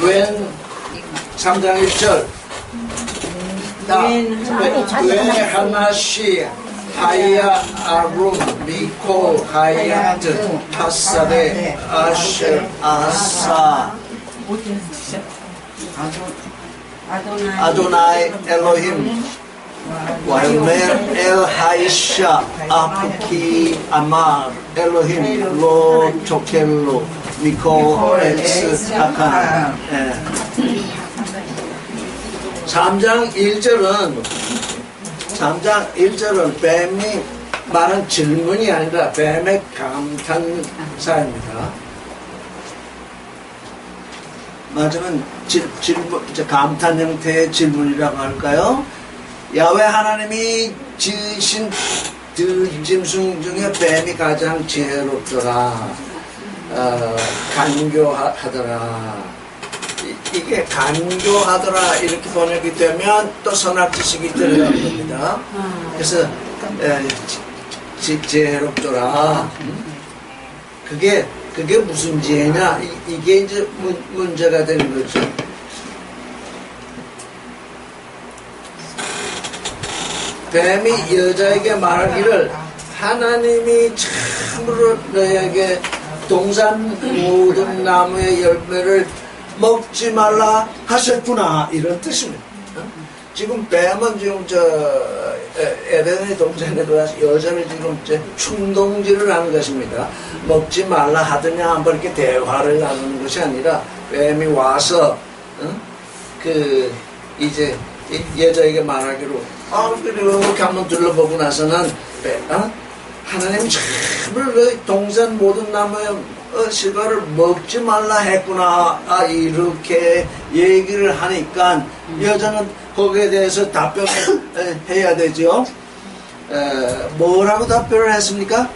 웬 3장 1절 웬 하나씩 하야 아룸 미콜 하야트 파사데 아셔 아사 아도나이 엘로힘 와이멜 엘 하이샤 아프키 아말 엘로힘 로 초켈로 미콜 엑스 아칸 3장 1절은 뱀이 말한 질문이 아니라 뱀의 감탄사입니다. 맞으면 감탄 형태의 질문이라고 할까요? 야훼 하나님이 지으신 들짐승 중에 뱀이 가장 지혜롭더라. 간교하더라. 이게 간교하더라 이렇게 번역이 되면 또 선악 지식이 들어가는 겁니다. 그래서 지혜롭더라. 그게 무슨 지혜냐? 이게 이제 문제가 되는 거죠. 뱀이 여자에게 말하기를 하나님이 참으로 너에게 동산 모든 나무의 열매를 먹지 말라 하셨구나 이런 뜻입니다. 지금 뱀은 지금 에덴의 동산에도 여자를 지금 충동질을 하는 것입니다. 먹지 말라 하더냐 한번 이렇게 대화를 나누는 것이 아니라 뱀이 와서 이제 여자에게 말하기로 이렇게 한번 둘러보고 나서는 하나님이 참으로 동산 모든 나무의 실과를 먹지 말라 했구나 이렇게 얘기를 하니까 여자는 거기에 대해서 답변을 해야 되죠. 뭐라고 답변을 했습니까?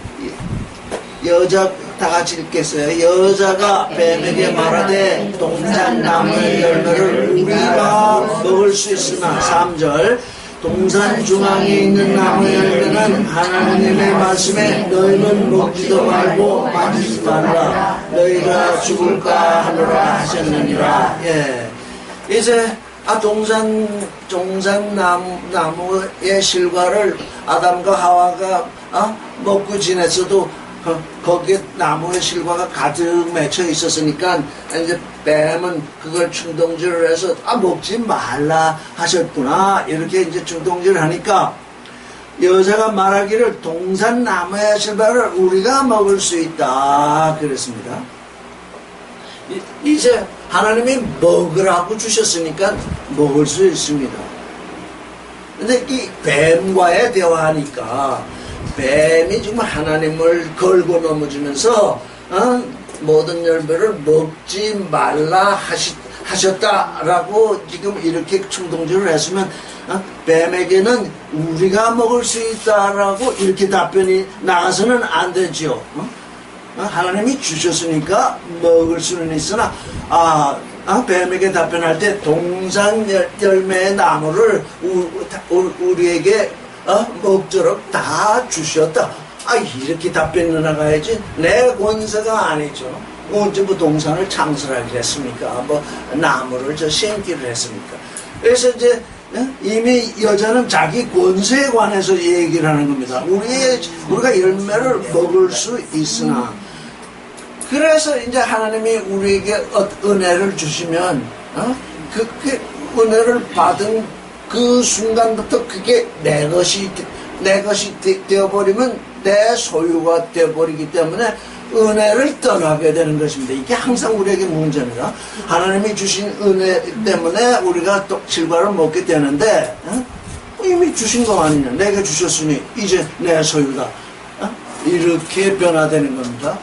여자 다 같이 읽겠어요. 여자가 뱀에게 말하되 동산 나무의 열매를 우리가 먹을 수 있으나 3절 동산 중앙에 있는 나무의 열매는 하나님의 말씀에 너희는 먹지도 말고 만지지도 말라 너희가 죽을까 하노라 하셨느니라. 이제 동산 나무의 실과를 아담과 하와가 먹고 지냈어도 거기에 나무의 실과가 가득 맺혀 있었으니까 이제 뱀은 그걸 충동질을 해서 먹지 말라 하셨구나 이렇게 이제 충동질을 하니까 여자가 말하기를 동산 나무의 실과를 우리가 먹을 수 있다 그랬습니다. 이제 하나님이 먹으라고 주셨으니까 먹을 수 있습니다. 근데 이 뱀과의 대화하니까 뱀이 정말 하나님을 걸고 넘어지면서 모든 열매를 먹지 말라 하셨다라고 지금 이렇게 충동질을 했으면 뱀에게는 우리가 먹을 수 있다라고 이렇게 답변이 나와서는 안 되죠. 하나님이 주셨으니까 먹을 수는 있으나 뱀에게 답변할 때 동산 열매의 나무를 우리에게 먹도록 다 주셨다. 이렇게 답변이 나가야지 내 권세가 아니죠. 언제부터 동산을 창설하기로 했습니까? 나무를 심기를 했습니까? 그래서 이제 이미 여자는 자기 권세에 관해서 얘기를 하는 겁니다. 우리가 열매를 먹을 수 있으나 그래서 이제 하나님이 우리에게 은혜를 주시면 그 은혜를 받은 그 순간부터 그게 내 것이 되어버리면 내 소유가 되어버리기 때문에 은혜를 떠나게 되는 것입니다. 이게 항상 우리에게 문제입니다. 하나님이 주신 은혜 때문에 우리가 또 실과를 먹게 되는데 이미 주신 거 아니냐. 내가 주셨으니 이제 내 소유다. 이렇게 변화되는 겁니다.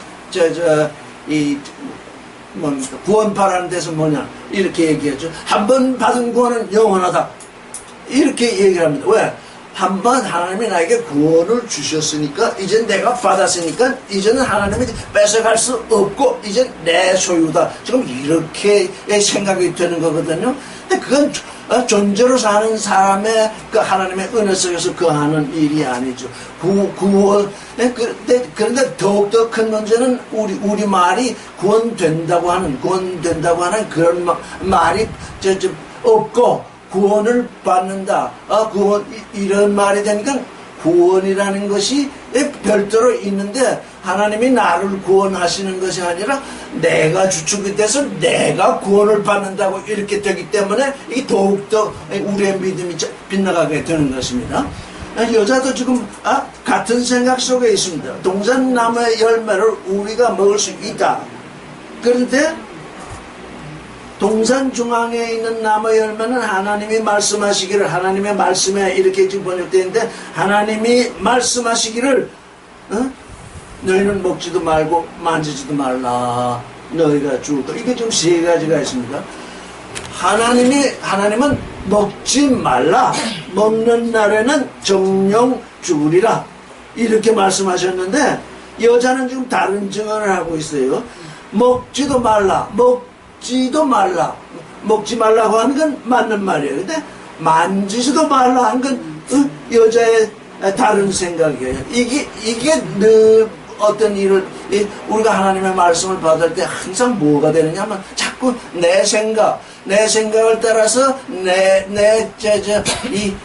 구원파라는 데서 뭐냐 이렇게 얘기하죠. 한 번 받은 구원은 영원하다 이렇게 얘기를 합니다. 왜? 한 번 하나님이 나에게 구원을 주셨으니까 이제 내가 받았으니까 이제는 하나님이 뺏어갈 수 없고 이제 내 소유다. 지금 이렇게 생각이 되는 거거든요. 근데 그건 존재로 사는 사람의 그 하나님의 은혜 속에서 거하는 일이 아니죠. 그런데 더욱더 큰 문제는 우리 말이 구원된다고 하는 그런 말이 없고 구원을 받는다. 이런 말이 되니까 구원이라는 것이 별도로 있는데 하나님이 나를 구원하시는 것이 아니라 내가 주축이 돼서 내가 구원을 받는다고 이렇게 되기 때문에 이게 더욱더 우리의 믿음이 빗나가게 되는 것입니다. 여자도 지금 같은 생각 속에 있습니다. 동산나무의 열매를 우리가 먹을 수 있다. 그런데 동산 중앙에 있는 나무 열매는 하나님이 말씀하시기를, 하나님의 말씀에 이렇게 지금 번역되어 있는데, 하나님이 말씀하시기를 너희는 먹지도 말고 만지지도 말라, 너희가 죽을 것. 이게 좀 세 가지가 있습니다. 하나님은 먹지 말라, 먹는 날에는 정령 죽으리라, 이렇게 말씀하셨는데, 여자는 지금 다른 증언을 하고 있어요. 먹지도 말라, 먹지 말라고 하는 건 맞는 말이에요. 근데 만지지도 말라 하는 건 여자의 다른 생각이에요. 이게 늘 어떤 일을, 우리가 하나님의 말씀을 받을 때 항상 뭐가 되느냐 하면 자꾸 내 생각을 따라서 이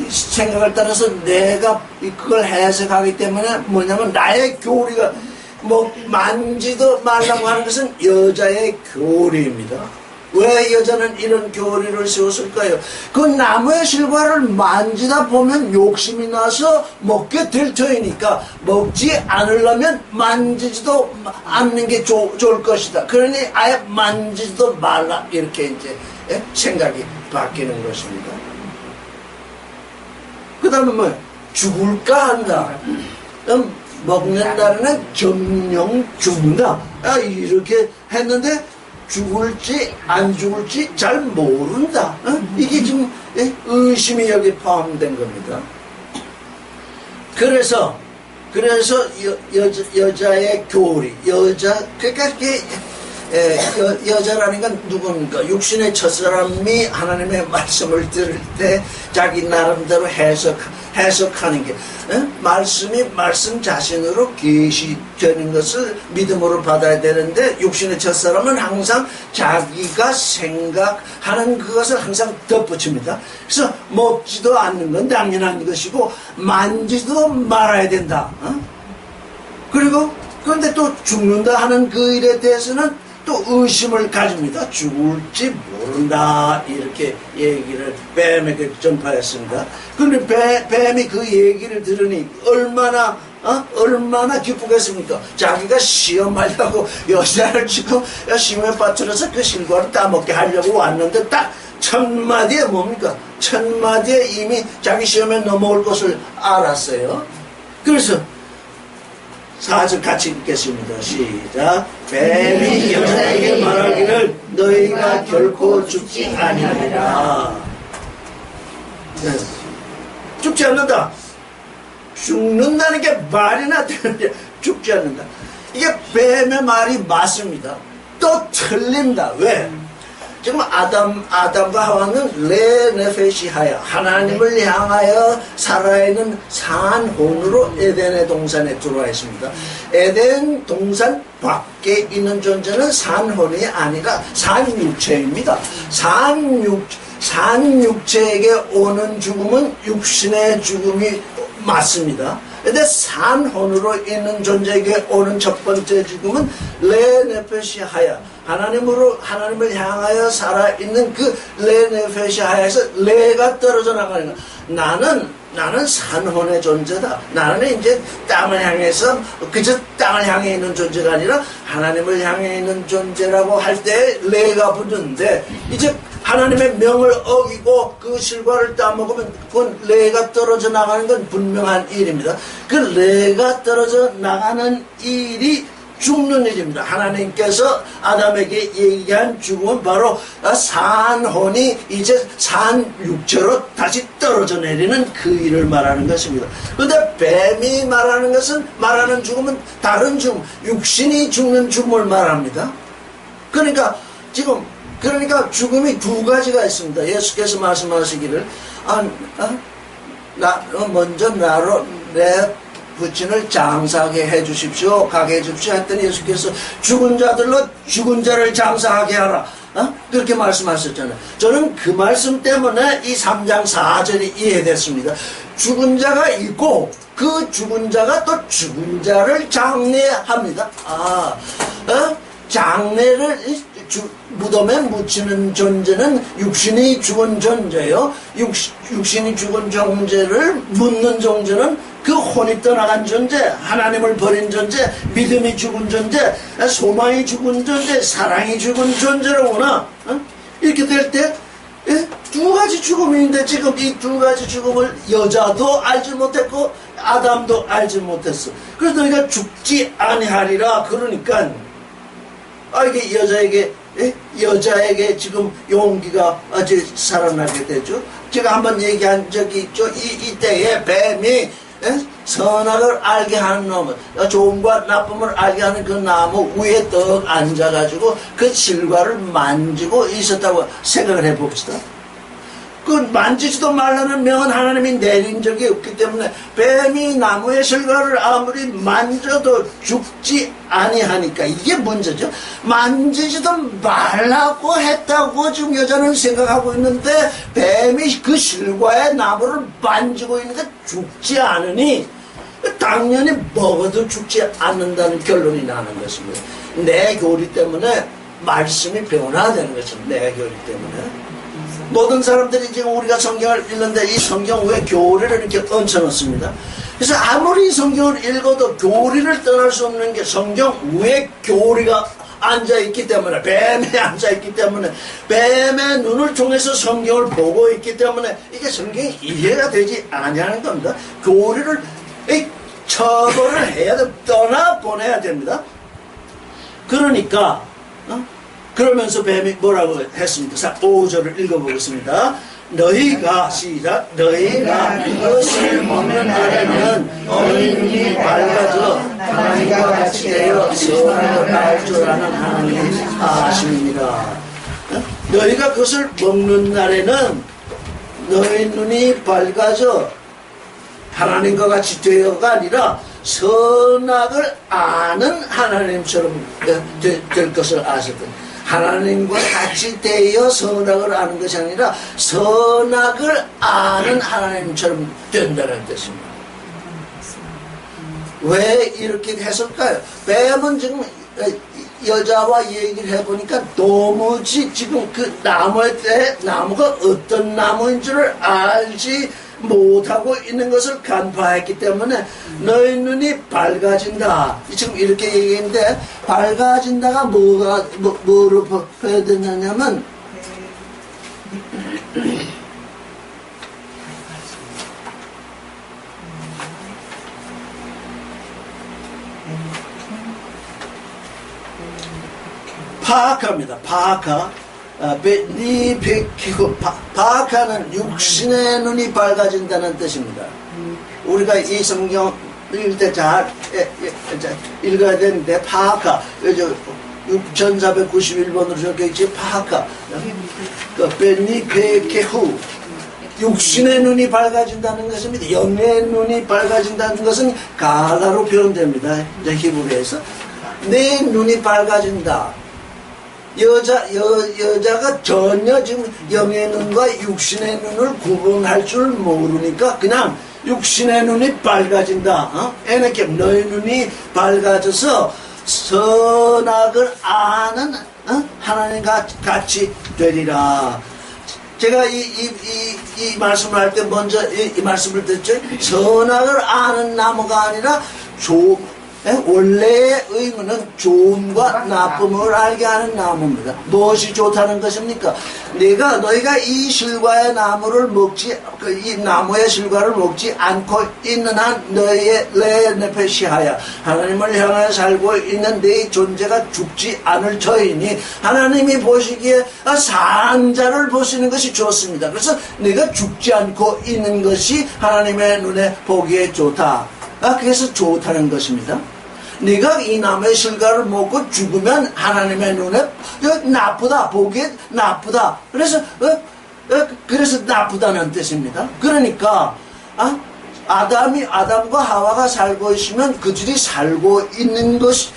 생각을 따라서 내가 그걸 해석하기 때문에 뭐냐면 나의 교리가 만지도 말라고 하는 것은 여자의 교리입니다. 왜 여자는 이런 교리를 세웠을까요? 그 나무의 실과를 만지다 보면 욕심이 나서 먹게 될 터이니까 먹지 않으려면 만지지도 않는 게 좋을 것이다. 그러니 아예 만지지도 말라, 이렇게 이제 생각이 바뀌는 것입니다. 그 다음에 뭐 죽을까 한다. 먹는 날에는 정령 죽는다. 이렇게 했는데 죽을지 안 죽을지 잘 모른다. 이게 지금 의심이 여기 포함된 겁니다. 그래서 여자의 교리, 그러니까 여자라는 건 누굽니까? 육신의 첫사람이 하나님의 말씀을 들을 때 자기 나름대로 해석하는 게, 말씀이 말씀 자신으로 계시되는 것을 믿음으로 받아야 되는데, 육신의 첫사람은 항상 자기가 생각하는 그것을 항상 덧붙입니다. 그래서 먹지도 않는 건 당연한 것이고 만지도 말아야 된다. 그런데 또 죽는다 하는 그 일에 대해서는 또 의심을 가집니다. 죽을지 모른다, 이렇게 얘기를 뱀에게 전파했습니다. 그런데 뱀이 그 얘기를 들으니 얼마나 기쁘겠습니까? 자기가 시험하려고 여자를 지금 시험에 빠뜨려서 그 실과를 따먹게 하려고 왔는데 딱 첫마디에 뭡니까? 첫마디에 이미 자기 시험에 넘어올 것을 알았어요. 그래서 4절 같이 읽겠습니다. 시작. 뱀이 여자에게 말하기를 너희가 결코 죽지 아니하리라. 네. 죽지 않는다. 죽는다는 게 말이나 되는데 죽지 않는다. 이게 뱀의 말이 맞습니다. 또 틀린다. 왜? 지금 아담과 하와는 레네페시하여 하나님을 향하여 살아있는 산혼으로 에덴의 동산에 들어와 있습니다. 에덴 동산 밖에 있는 존재는 산혼이 아니라 산육체입니다. 산육체에게 오는 죽음은 육신의 죽음이 맞습니다. 근데 산혼으로 있는 존재에게 오는 첫 번째 죽음은 레네페시하야, 하나님을 향하여 살아있는 그 레네페시하야에서 레가 떨어져 나가는 거야. 나는 산혼의 존재다. 나는 이제 땅을 향해서 그저 땅을 향해 있는 존재가 아니라 하나님을 향해 있는 존재라고 할 때 레가 붙는데, 이제 하나님의 명을 어기고 그 실과를 따먹으면 그건 레가 떨어져 나가는 건 분명한 일입니다. 그 레가 떨어져 나가는 일이 죽는 일입니다. 하나님께서 아담에게 얘기한 죽음은 바로 산혼이 이제 산육체로 다시 떨어져 내리는 그 일을 말하는 것입니다. 그런데 뱀이 말하는 죽음은 다른 죽음, 육신이 죽는 죽음을 말합니다. 그러니까 지금 그러니까 죽음이 두 가지가 있습니다. 예수께서 말씀하시기를 먼저 나로 내 부친을 장사하게 해주십시오. 가게 해주십시오. 했더니 예수께서 죽은 자들로 죽은 자를 장사하게 하라. 그렇게 말씀하셨잖아요. 저는 그 말씀 때문에 이 3장 4절이 이해됐습니다. 죽은 자가 있고 그 죽은 자가 또 죽은 자를 장례합니다. 장례를 무덤에 묻히는 존재는 육신이 죽은 존재요. 육신이 죽은 존재를 묻는 존재는 그 혼이 떠나간 존재, 하나님을 버린 존재, 믿음이 죽은 존재, 소망이 죽은 존재, 사랑이 죽은 존재로구나. 이렇게 될 때 두 가지 죽음인데 지금 이 두 가지 죽음을 여자도 알지 못했고 아담도 알지 못했어. 그래서 너희가 죽지 아니하리라. 그러니까 이게 여자에게 지금 용기가 어찌 살아나게 되죠. 제가 한번 얘기한 적이 있죠. 이때에 뱀이 선악을 알게 하는 나무, 좋음과 나쁨을 알게 하는 그 나무 위에 떡 앉아가지고 그 실과를 만지고 있었다고 생각을 해봅시다. 그 만지지도 말라는 명은 하나님이 내린 적이 없기 때문에 뱀이 나무의 실과를 아무리 만져도 죽지 아니하니까 이게 문제죠. 만지지도 말라고 했다고 지금 여자는 생각하고 있는데 뱀이 그 실과의 나무를 만지고 있는데 죽지 않으니 당연히 먹어도 죽지 않는다는 결론이 나는 것입니다. 내 교리 때문에 말씀이 변화되는 것입니다. 내 교리 때문에. 모든 사람들이 지금 우리가 성경을 읽는데 이 성경 위에 교리를 이렇게 얹혀놓습니다. 그래서 아무리 성경을 읽어도 교리를 떠날 수 없는 게 성경 위에 교리가 앉아있기 때문에, 뱀에 앉아있기 때문에, 뱀의 눈을 통해서 성경을 보고 있기 때문에 이게 성경이 이해가 되지 않냐는 겁니다. 교리를 처벌을 해야 돼. 떠나보내야 됩니다. 그러니까 그러면서 뱀이 뭐라고 했습니까? 5절을 읽어보겠습니다. 너희가 시작. 너희가 이것을 먹는 날에는 너희 눈이 밝아져 하나님과 같이 되어 선악을 알 줄 아는 하나님이 아십니다. 너희가 그것을 먹는 날에는 너희 눈이 밝아져 하나님과 같이 되어가 아니라 선악을 아는 하나님처럼 될 것을 아셨던, 하나님과 같이 되어 선악을 아는 것이 아니라 선악을 아는 하나님처럼 된다는 뜻입니다. 왜 이렇게 했을까요? 뱀은 지금 여자와 얘기를 해보니까 도무지 지금 그 나무가 어떤 나무인 줄을 알지 못하고 있는 것을 간파했기 때문에 너희 눈이 밝아진다. 지금 이렇게 얘기했는데 밝아진다가 뭐로 봐야 되냐면 파악합니다. 파악하. 파악하는 육신의 눈이 밝아진다는 뜻입니다. 우리가 이 성경 읽을 때 잘 읽어야 되는데 파악하 6491번으로 적혀있지. 파악하 베니페케후 육신의 눈이 밝아진다는 것입니다. 영의 눈이 밝아진다는 것은 가라로 표현됩니다. 히브리에서 내 눈이 밝아진다. 여자가 전혀 지금 영의 눈과 육신의 눈을 구분할 줄 모르니까 그냥 육신의 눈이 밝아진다. 에네께 너의 눈이 밝아져서 선악을 아는 하나님과 같이 되리라. 제가 이 말씀을 할 때 먼저 이 말씀을 듣죠. 선악을 아는 나무가 아니라 원래의 의미는 좋음과 나쁨을 알게 하는 나무입니다. 무엇이 좋다는 것입니까? 너희가 이 실과의 나무를 이 나무의 실과를 먹지 않고 있는 한 너희의 레네페시하야 하나님을 향하여 살고 있는 네 존재가 죽지 않을 터이니 하나님이 보시기에 산자를 보시는 것이 좋습니다. 그래서 네가 죽지 않고 있는 것이 하나님의 눈에 보기에 좋다. 그래서 좋다는 것입니다. 네가 이 나무의 실과를 먹고 죽으면 하나님의 눈에 나쁘다, 보기에 나쁘다. 그래서 나쁘다는 뜻입니다. 그러니까 아담과 하와가 살고 있으면 그들이 살고 있는 것이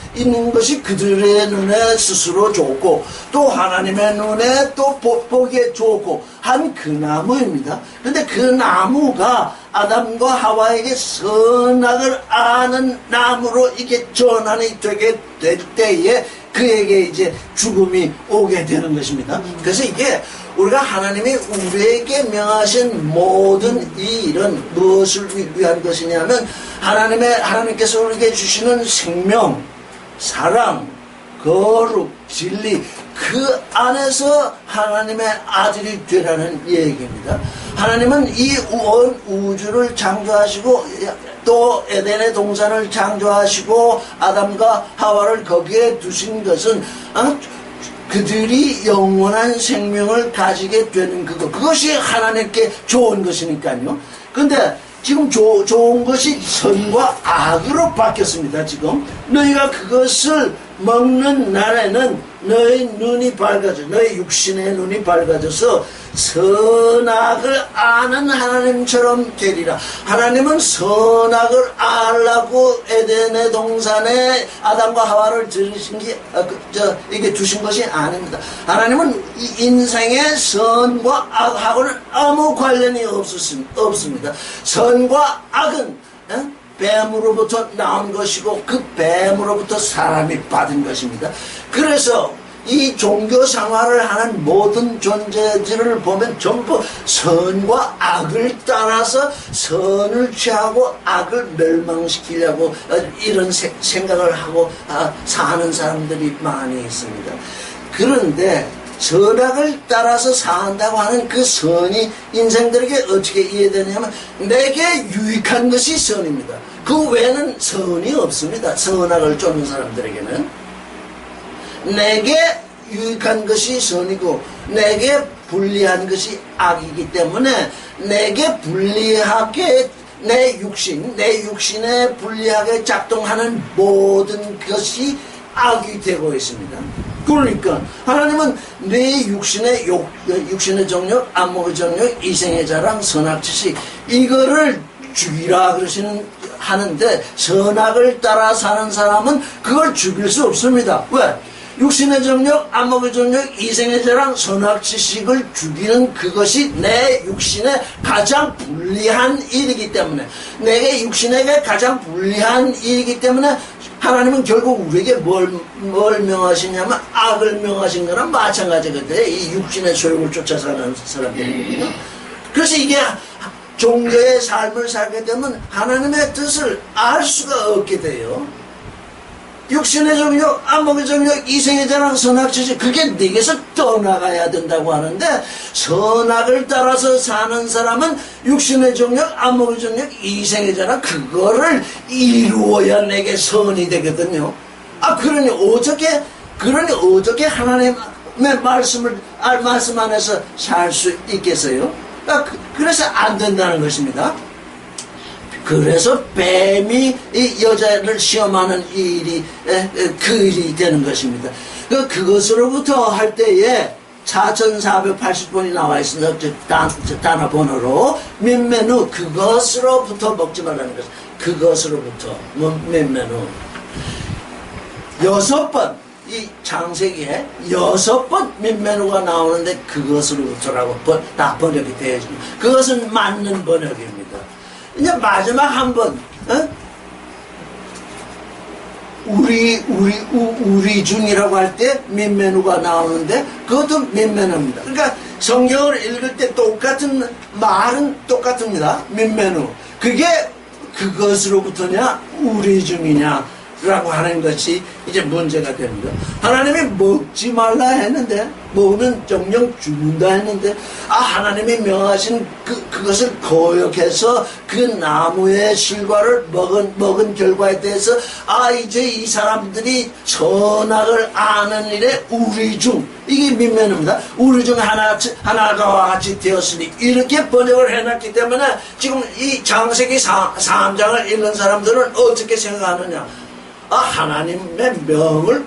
그들의 눈에 스스로 좋고 또 하나님의 눈에 또 보기에 좋고 한 그 나무입니다. 근데 그 나무가 아담과 하와에게 선악을 아는 나무로 이게 전환이 되게 될 때에 그에게 이제 죽음이 오게 되는 것입니다. 그래서 이게 우리가 하나님이 우리에게 명하신 모든 이 일은 무엇을 위한 것이냐면 하나님께서 우리에게 주시는 생명, 사랑, 거룩, 진리 그 안에서 하나님의 아들이 되라는 얘기입니다. 하나님은 이 온 우주를 창조하시고 또 에덴의 동산을 창조하시고 아담과 하와를 거기에 두신 것은 그들이 영원한 생명을 가지게 되는 그것이 하나님께 좋은 것이니까요. 근데 지금 좋은 것이 선과 악으로 바뀌었습니다. 지금 너희가 그것을 먹는 날에는 너희 눈이 밝아져, 너희 육신의 눈이 밝아져서 선악을 아는 하나님처럼 되리라. 하나님은 선악을 알라고 에덴의 동산에 아담과 하와를 이게 두신 것이 아닙니다. 하나님은 이 인생의 선과 악하고는 아무 관련이 없습니다. 선과 악은 뱀으로부터 나온 것이고 그 뱀으로부터 사람이 받은 것입니다. 그래서 이 종교 생활을 하는 모든 존재들을 보면 전부 선과 악을 따라서 선을 취하고 악을 멸망시키려고 이런 생각을 하고 사는 사람들이 많이 있습니다. 그런데 선악을 따라서 산다고 하는 그 선이 인생들에게 어떻게 이해되냐면 내게 유익한 것이 선입니다. 그 외에는 선이 없습니다. 선악을 쫓는 사람들에게는 내게 유익한 것이 선이고 내게 불리한 것이 악이기 때문에 내게 불리하게 내 육신에 불리하게 작동하는 모든 것이 악이 되고 있습니다. 그러니까 하나님은 내 육신의 정욕, 안목의 정욕, 이생의 자랑, 선악지식 이거를 죽이라 하는데 선악을 따라 사는 사람은 그걸 죽일 수 없습니다. 왜? 육신의 정욕, 안목의 정욕, 이생의 자랑, 선악지식을 죽이는 그것이 내 육신에 가장 불리한 일이기 때문에 내게 육신에게 가장 불리한 일이기 때문에 하나님은 결국 우리에게 뭘 명하시냐면 악을 명하신 거랑 마찬가지거든요. 이 육신의 소욕을 쫓아 사는 사람들이거든요. 그래서 이게 종교의 삶을 살게 되면 하나님의 뜻을 알 수가 없게 돼요. 육신의 정욕, 안목의 정욕, 이생의 자랑, 선악지식 그게 내게서 떠나가야 된다고 하는데 선악을 따라서 사는 사람은 육신의 정욕, 안목의 정욕, 이생의 자랑 그거를 이루어야 내게 선이 되거든요. 그러니 어떻게 하나님의 말씀 안에서 살 수 있겠어요? 그래서 안 된다는 것입니다. 그래서 뱀이 이 여자를 시험하는 일이 그 일이 되는 것입니다. 그것으로부터 할 때에 4480번이 나와 있습니다. 단어 번호로 민메누 그것으로부터 먹지 말라는 것. 그것으로부터 민메누 6번 이 창세기에 6번 민메누가 나오는데 그것으로부터라고 다 번역이 되어 있습니다. 그것은 맞는 번역입니다. 이제 마지막 한 번, 우리 중이라고 할 때 민메누가 나오는데 그것도 민메누입니다. 그러니까 성경을 읽을 때 똑같은 말은 똑같습니다. 민메누. 그게 그것으로부터냐 우리 중이냐 라고 하는 것이 이제 문제가 됩니다. 하나님이 먹지 말라 했는데 먹으면 정령 죽는다 했는데 하나님이 명하신 그것을 거역해서 그 나무의 실과를 먹은 결과에 대해서 이제 이 사람들이 선악을 아는 일에 우리 중 이게 민면입니다. 우리 중 하나가 같이 되었으니 이렇게 번역을 해놨기 때문에 지금 이 창세기 3장을 읽는 사람들은 어떻게 생각하느냐 하나님의 명을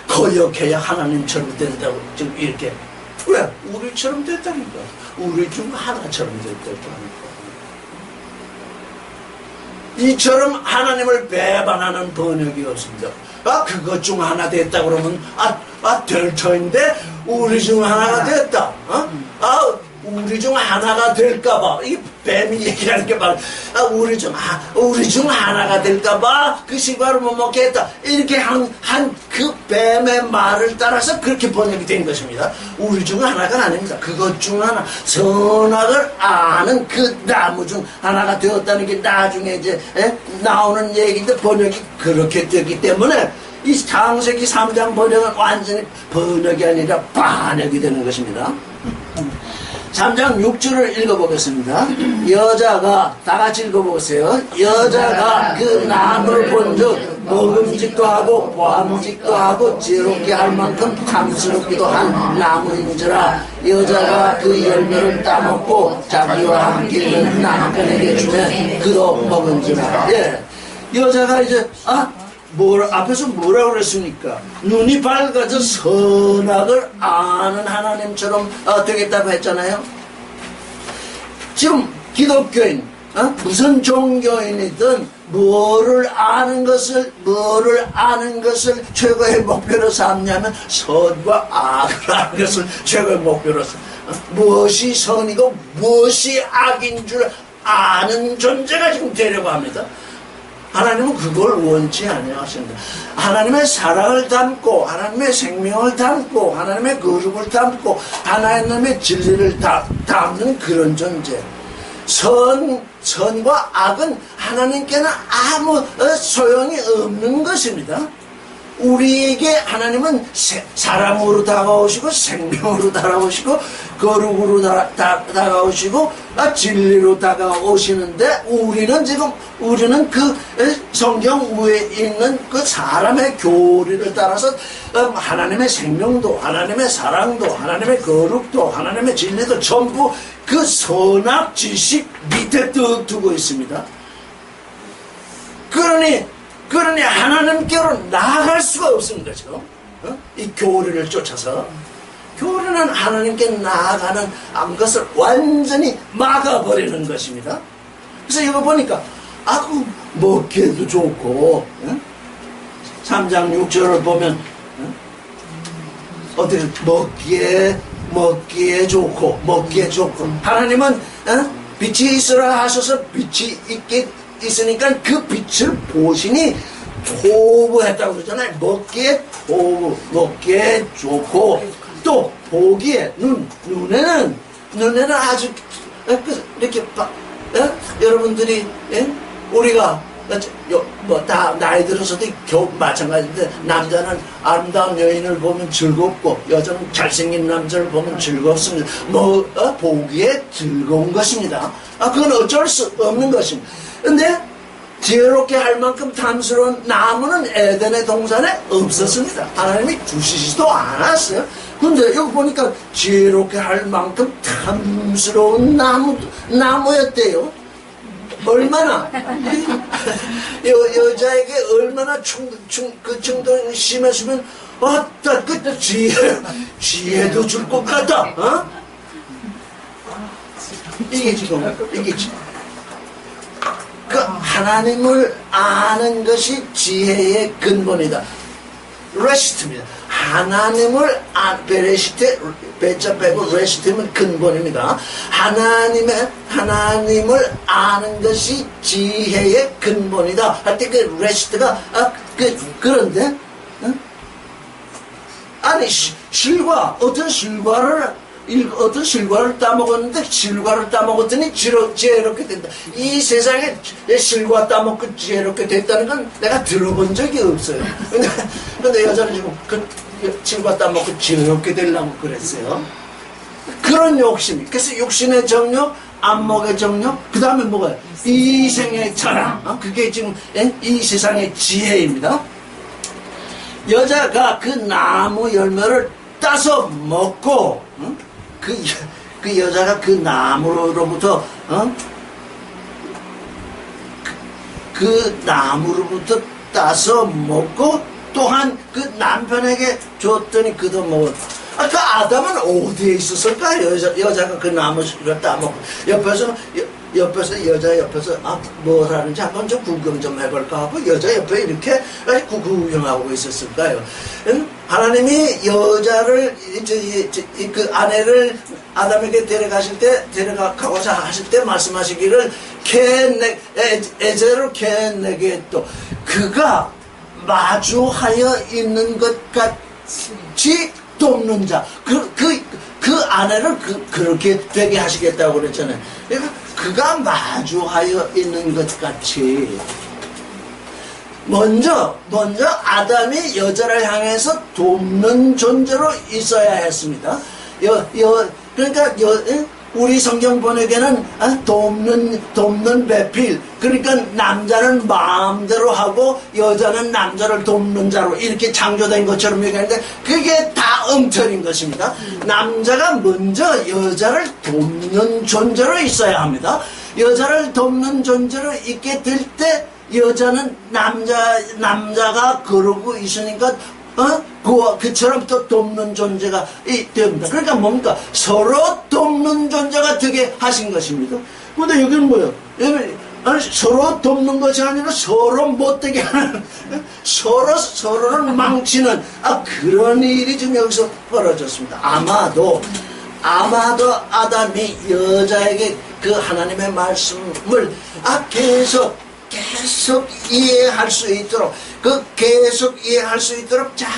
거역해야 하나님처럼 된다고 지금 이렇게. 왜? 우리처럼 됐다니까. 우리 중 하나처럼 됐다고 하니까. 이처럼 하나님을 배반하는 번역이 없습니다. 그것 중 하나 됐다 그러면 될 터인데 우리 중 하나가 됐다. 우리 중 하나가 될까봐 이 뱀이 얘기하는 게 바로 우리 중 하나가 될까봐 그 실과를 못 먹겠다 이렇게 한 그 뱀의 말을 따라서 그렇게 번역이 된 것입니다. 우리 중 하나가 아닙니다. 그것 중 하나, 선악을 아는 그 나무 중 하나가 되었다는 게 나중에 이제 나오는 얘기인데 번역이 그렇게 되기 때문에 이 창세기 3장 번역은 완전히 번역이 아니라 반역이 되는 것입니다. 3장 6절을 읽어보겠습니다. 여자가 다 같이 읽어보세요. 여자가 그 나무를 본즉 먹음직도 하고 보암직도 하고 지혜롭게 할 만큼 탐스럽기도 한 나무인지라 여자가 그 열매를 따먹고 자기와 함께 있는 남편에게 주면 그도 먹은지라. 예. 여자가 이제 앞에서 뭐라고 그랬습니까? 눈이 밝아져 선악을 아는 하나님처럼 되겠다고 했잖아요. 지금 기독교인, 무슨 종교인이든 뭐를 아는 것을 최고의 목표로 삼냐면 선과 악을 아는 것을 최고의 목표로 무엇이 선이고 무엇이 악인 줄 아는 존재가 지금 되려고 합니다. 하나님은 그걸 원치 아니하십니다. 하나님의 사랑을 담고 하나님의 생명을 담고 하나님의 거룩을 담고 하나님의 진리를 담는 그런 존재. 선과 악은 하나님께는 아무 소용이 없는 것입니다. 우리에게 하나님은 사랑으로 다가오시고 생명으로 다가오시고 거룩으로 다가오시고 진리로 다가오시는데 우리는 그 성경 위에 있는 그 사람의 교리를 따라서 하나님의 생명도 하나님의 사랑도 하나님의 거룩도 하나님의 진리도 전부 그 선악 지식 밑에 두고 있습니다. 그러니 하나님께로 나아갈 수가 없는 거죠. 이 교리를 쫓아서. 교리는 하나님께 나아가는 것을 완전히 막아버리는 것입니다. 그래서 이거 보니까 먹기에도 좋고 3장 6절을 보면 어떻게 먹기에 좋고 하나님은 빛이 있으라 하셔서 빛이 있으니까 그 빛을 보시니 토부했다고 그러잖아요. 먹기에 토부, 먹기에 좋고 또 보기에 눈에는 아주 이렇게 여러분들이 우리가 다 나이 들어서도 마찬가지인데 남자는 아름다운 여인을 보면 즐겁고 여자는 잘생긴 남자를 보면 즐겁습니다. 보기에 즐거운 것입니다. 그건 어쩔 수 없는 것입니다. 근데 지혜롭게 할 만큼 탐스러운 나무는 에덴의 동산에 없었습니다. 하나님이 주시지도 않았어요. 근데 여기 보니까 지혜롭게 할 만큼 탐스러운 나무였대요. 얼마나 여자에게 얼마나 그 정도 심했으면 그 지혜도 줄 것 같다. 이게 지금 그 하나님을 아는 것이 지혜의 근본이다. 레시트입니다. 하나님을 베레시트 베자 빼고 레시트는 근본입니다. 하나님을 아는 것이 지혜의 근본이다. 할 때 그 레시트가 그런데 아니 실과 어떤 실과를 따먹었는데 실과를 따먹었더니 지혜롭게 된다. 이 세상에 실과 따먹고 지혜롭게 됐다는 건 내가 들어본 적이 없어요. 근데 여자는 지금 그 실과 따먹고 지혜롭게 되려고 그랬어요. 그런 욕심. 그래서 육신의 정욕, 안목의 정욕, 그 다음에 뭐가 이생의 자랑. 그게 지금 이 세상의 지혜입니다. 여자가 그 나무 열매를 따서 먹고 그 여자가 그 나무로부터 그 나무로부터 따서 먹고 또한 그 남편에게 줬더니 그도 먹었다. 그 아담은 어디에 있었을까? 여자가 그 나무를 따먹고 옆에서 여자 옆에서 뭘 하는지 한번 좀 구경 좀 해볼까 하고 여자 옆에 이렇게 구경하고 있었을까요? 하나님이 여자를 그 아내를 아담에게 데려가고자 하실 때 말씀하시기를 에제로 캔에게 또 그가 마주하여 있는 것 같이 돕는 자 그 아내를 그렇게 되게 하시겠다고 그랬잖아요. 그러니까 그가 마주하여 있는 것 같이 먼저 아담이 여자를 향해서 돕는 존재로 있어야 했습니다. 그러니까 우리 성경 번역에는 돕는 배필, 그러니까 남자는 마음대로 하고 여자는 남자를 돕는 자로 이렇게 창조된 것처럼 얘기하는데 그게 다 엉터리인 것입니다. 남자가 먼저 여자를 돕는 존재로 있어야 합니다. 여자를 돕는 존재로 있게 될 때 여자는 남자가 그러고 있으니까 그처럼 또 돕는 존재가 됩니다. 그러니까 뭡니까? 서로 돕는 존재가 되게 하신 것입니다. 근데 여기는 뭐예요? 서로 돕는 것이 아니라 서로 못되게 하는, 서로를 망치는, 그런 일이 지금 여기서 벌어졌습니다. 아마도 아담이 여자에게 그 하나님의 말씀을 계속 이해할 수 있도록 계속 이해할 수 있도록 잘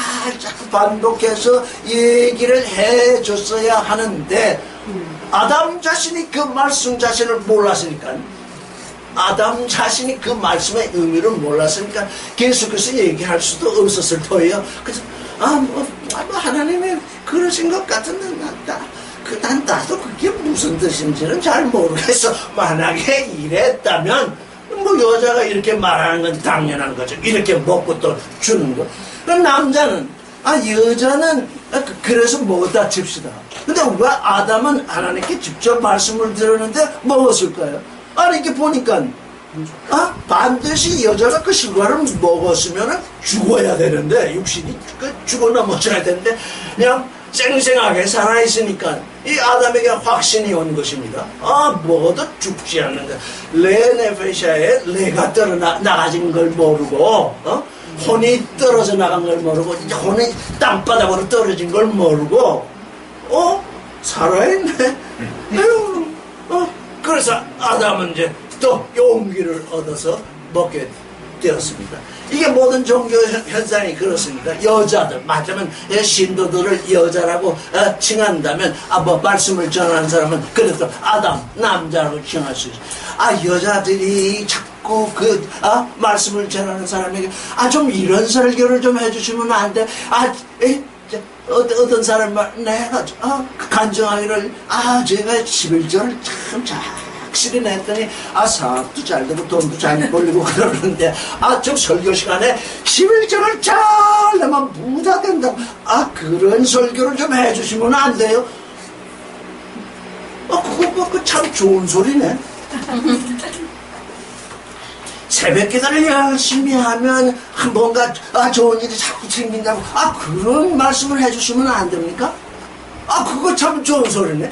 반복해서 얘기를 해줬어야 하는데 아담 자신이 그 말씀 자신을 몰랐으니까 아담 자신이 그 말씀의 의미를 몰랐으니까 계속해서 얘기할 수도 없었을 터예요. 그래서 하나님이 그러신 것 같은데 나도 그게 무슨 뜻인지는 잘 모르겠어. 만약에 이랬다면 여자가 이렇게 말하는 건 당연한 거죠. 이렇게 먹고 또 주는 거. 그럼 남자는 여자는 그래서 먹었다 칩시다. 근데 왜 아담은 하나님께 직접 말씀을 들었는데 먹었을까요? 이렇게 보니까 반드시 여자가 그 실과를 먹었으면 죽어야 되는데 육신이 죽어 넘어져야 되는데 그냥 쌩쌩하게 살아있으니까 이 아담에게 확신이 온 것입니다. 먹어도 죽지 않는다. 레네페샤에 레가 나가진 걸 모르고 혼이 떨어져 나간 걸 모르고 혼이 땅바닥으로 떨어진 걸 모르고 살아있네. 그래서 아담은 이제 또 용기를 얻어서 먹게 되었습니다. 이게 모든 종교 현상이 그렇습니다. 여자들, 맞으면 신도들을 여자라고 칭한다면, 말씀을 전하는 사람은 그래도 아담, 남자로 칭할 수 있어요. 여자들이 자꾸 말씀을 전하는 사람에게, 좀 이런 설교를 좀 해주시면 안 돼? 어떤 사람은 내가, 간증하기를, 제가 11절을 참 확실히 냈더니 사업도 잘 되고 돈도 잘 벌리고 그러는데 좀 설교 시간에 11절을 잘 내면 부자 된다고 그런 설교를 좀 해주시면 안 돼요? 그거 참 좋은 소리네. 새벽 기도를 열심히 하면 뭔가 좋은 일이 자꾸 생긴다고 그런 말씀을 해주시면 안 됩니까? 그거 참 좋은 소리네.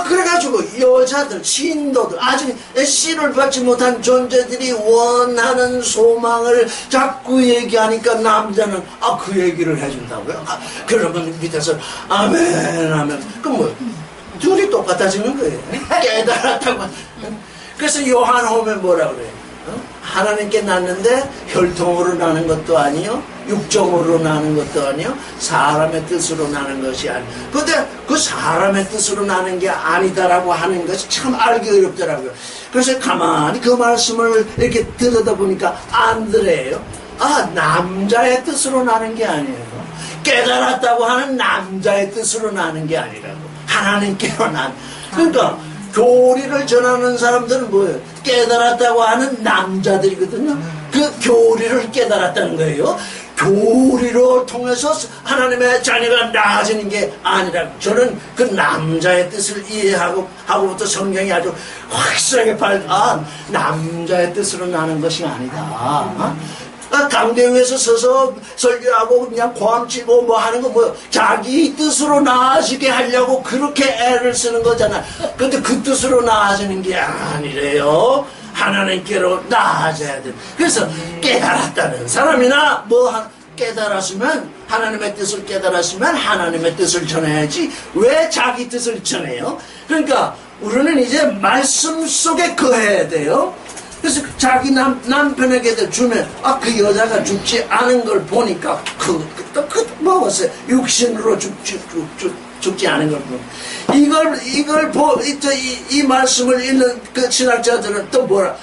그래가지고 여자들, 신도들, 아직 씨를 받지 못한 존재들이 원하는 소망을 자꾸 얘기하니까 남자는 그 얘기를 해준다고요? 그러면 밑에서 아멘. 그럼 둘이 똑같아지는 거예요. 깨달았다고. 그래서 요한복음에 뭐라 그래요? 하나님께 낳는데 혈통으로 나는 것도 아니요, 육정으로 나는 것도 아니요, 사람의 뜻으로 나는 것이 아니요. 근데 그 사람의 뜻으로 나는 게 아니다라고 하는 것이 참 알기 어렵더라고요. 그래서 가만히 그 말씀을 이렇게 들여다보니까 안드레예요. 남자의 뜻으로 나는 게 아니에요. 깨달았다고 하는 남자의 뜻으로 나는 게 아니라고. 하나님께로 난. 그러니까 교리를 전하는 사람들은 뭐예요? 깨달았다고 하는 남자들이거든요. 그 교리를 깨달았다는 거예요. 교리로 통해서 하나님의 자녀가 나아지는 게 아니라, 저는 그 남자의 뜻을 하고부터 성경이 아주 확실하게 남자의 뜻으로 나는 것이 아니다. 강대 위에서 서서 설교하고 그냥 고함치고 뭐 하는 거 뭐 자기 뜻으로 나아지게 하려고 그렇게 애를 쓰는 거잖아. 근데 그 뜻으로 나아지는 게 아니래요. 하나님께로 나아져야 돼. 그래서 깨달았다는 사람이나 깨달았으면 하나님의 뜻을 깨달았으면 하나님의 뜻을 전해야지 왜 자기 뜻을 전해요? 그러니까 우리는 이제 말씀 속에 거해야 돼요. 그래서 자기 남편에게 주면 그 여자가 죽지 않은 걸 보니까 먹었어요. 육신으로 죽지 않은 걸 보고 이 말씀을 읽는 그 신학자들은 또 뭐라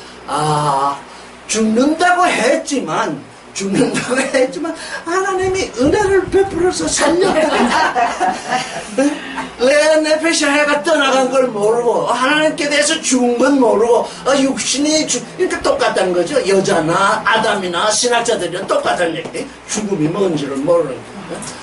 죽는다고 했지만 하나님이 은혜를 베풀어서 살렸다. 레아 네페샤가 떠나간 걸 모르고 하나님께 대해서 죽은 건 모르고 육신이 그러니까 똑같다는 거죠. 여자나 아담이나 신학자들이랑 똑같은 얘기. 죽음이 뭔지를 모르는 거예요.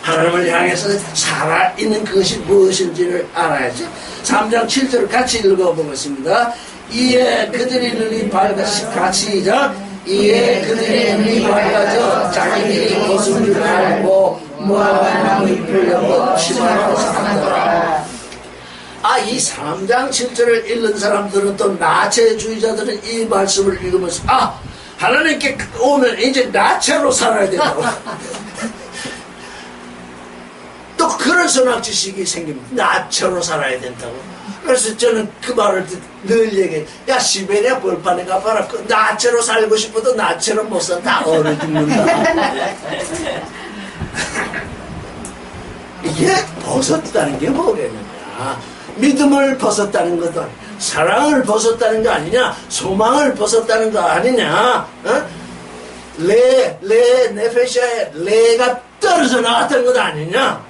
하나님을 향해서 살아있는 그것이 무엇인지를 알아야지. 3장 7절을 같이 읽어보겠습니다. 이에 그들의 눈이 밝아서 같이 시작. 이에 그들의 눈이 밝아져 자기들이 벗은 줄 알고 모압의 나무 잎을 엮어 치마로 삼더라. 이 3장 7절을 읽는 사람들은 또 나체주의자들은 이 말씀을 읽으면서 하나님께 오면 이제 나체로 살아야 된다고. 또 그런 선악지식이 생깁니다. 나체로 살아야 된다고. 그래서 저는 그 말을 늘 얘기해. 야, 시베리아 벌판에 가봐라. 나체로 살고 싶어도 나체로 못 산다. 얼어 죽는다. 이게 벗었다는 게 뭐겠느냐. 믿음을 벗었다는 것도 사랑을 벗었다는 거 아니냐. 소망을 벗었다는 거 아니냐. 네페샤의 레가 떨어져 나갔다는 것 아니냐.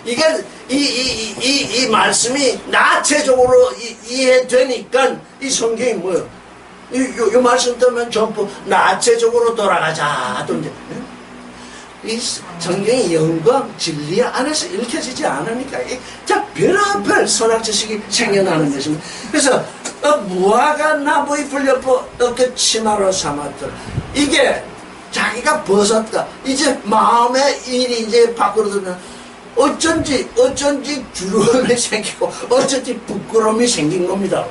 이게 이 말씀이 나체적으로 이해되니까 이 성경이 뭐예요? 이 말씀 때문에 전부 나체적으로 돌아가자. 이 성경의 영광 진리 안에서 읽혀지지 않으니까 별의별 선악지식이 생겨나는 것입니다. 그래서 무화과 나무 잎을 엮어 치마로 삼았더라. 이게 자기가 벗었다. 이제 마음의 일이 이제 밖으로 들면 어쩐지 두려움이 생기고 어쩐지 부끄러움이 생긴 겁니다.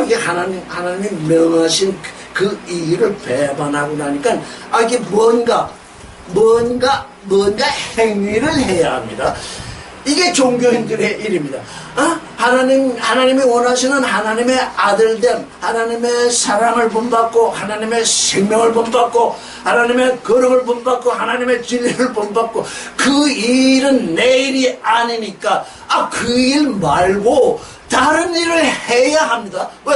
이게 하나님이 명하신 그 일을 배반하고 나니까 이게 뭔가 행위를 해야 합니다. 이게 종교인들의 일입니다. 하나님이 원하시는 하나님의 아들됨, 하나님의 사랑을 본받고, 하나님의 생명을 본받고, 하나님의 거룩을 본받고, 하나님의 진리를 본받고, 그 일은 내 일이 아니니까, 그 일 말고 다른 일을 해야 합니다. 왜?